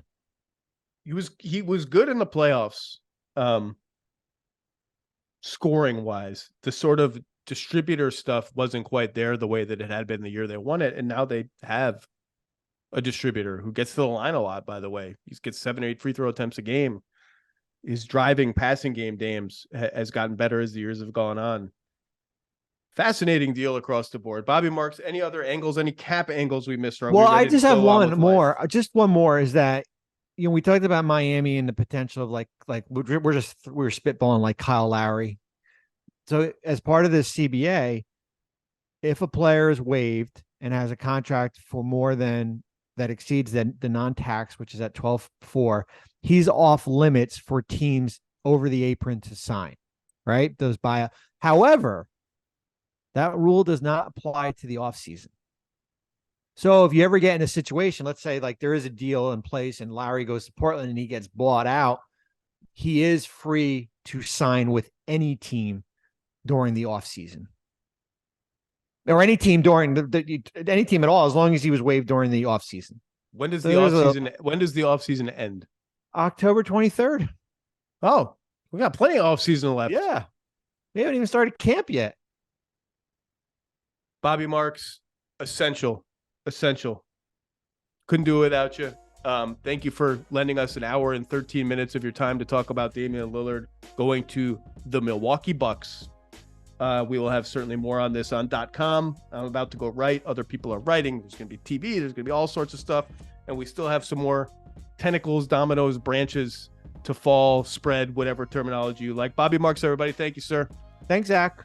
A: He was good in the playoffs, scoring wise. The sort of distributor stuff wasn't quite there the way that it had been the year they won it, and now they have a distributor who gets to the line a lot. By the way, he gets 7 or 8 free throw attempts a game. His driving, passing game, Dames, has gotten better as the years have gone on. Fascinating deal across the board. Bobby Marks, any other angles, any cap angles we missed?
B: Well, I just have one more. Just one more is that, we talked about Miami and the potential of like we're spitballing like Kyle Lowry. So as part of this CBA, if a player is waived and has a contract for more than that exceeds the non-tax, which is at 12.4, he's off limits for teams over the apron to sign, right? Those buyout. However, that rule does not apply to the offseason. So if you ever get in a situation, let's say like there is a deal in place and Lowry goes to Portland and he gets bought out, he is free to sign with any team during the offseason. Or any team during any team at all, as long as he was waived during the offseason.
A: When does the offseason end?
B: October 23rd.
A: Oh, we got plenty of offseason left.
B: Yeah. We haven't even started camp yet.
A: Bobby Marks, essential. Couldn't do it without you. Thank you for lending us an hour and 13 minutes of your time to talk about Damian Lillard going to the Milwaukee Bucks. We will have certainly more on this on .com. I'm about to go write. Other people are writing. There's going to be TV. There's going to be all sorts of stuff. And we still have some more tentacles, dominoes, branches to fall, spread, whatever terminology you like. Bobby Marks, everybody. Thank you, sir.
B: Thanks, Zach.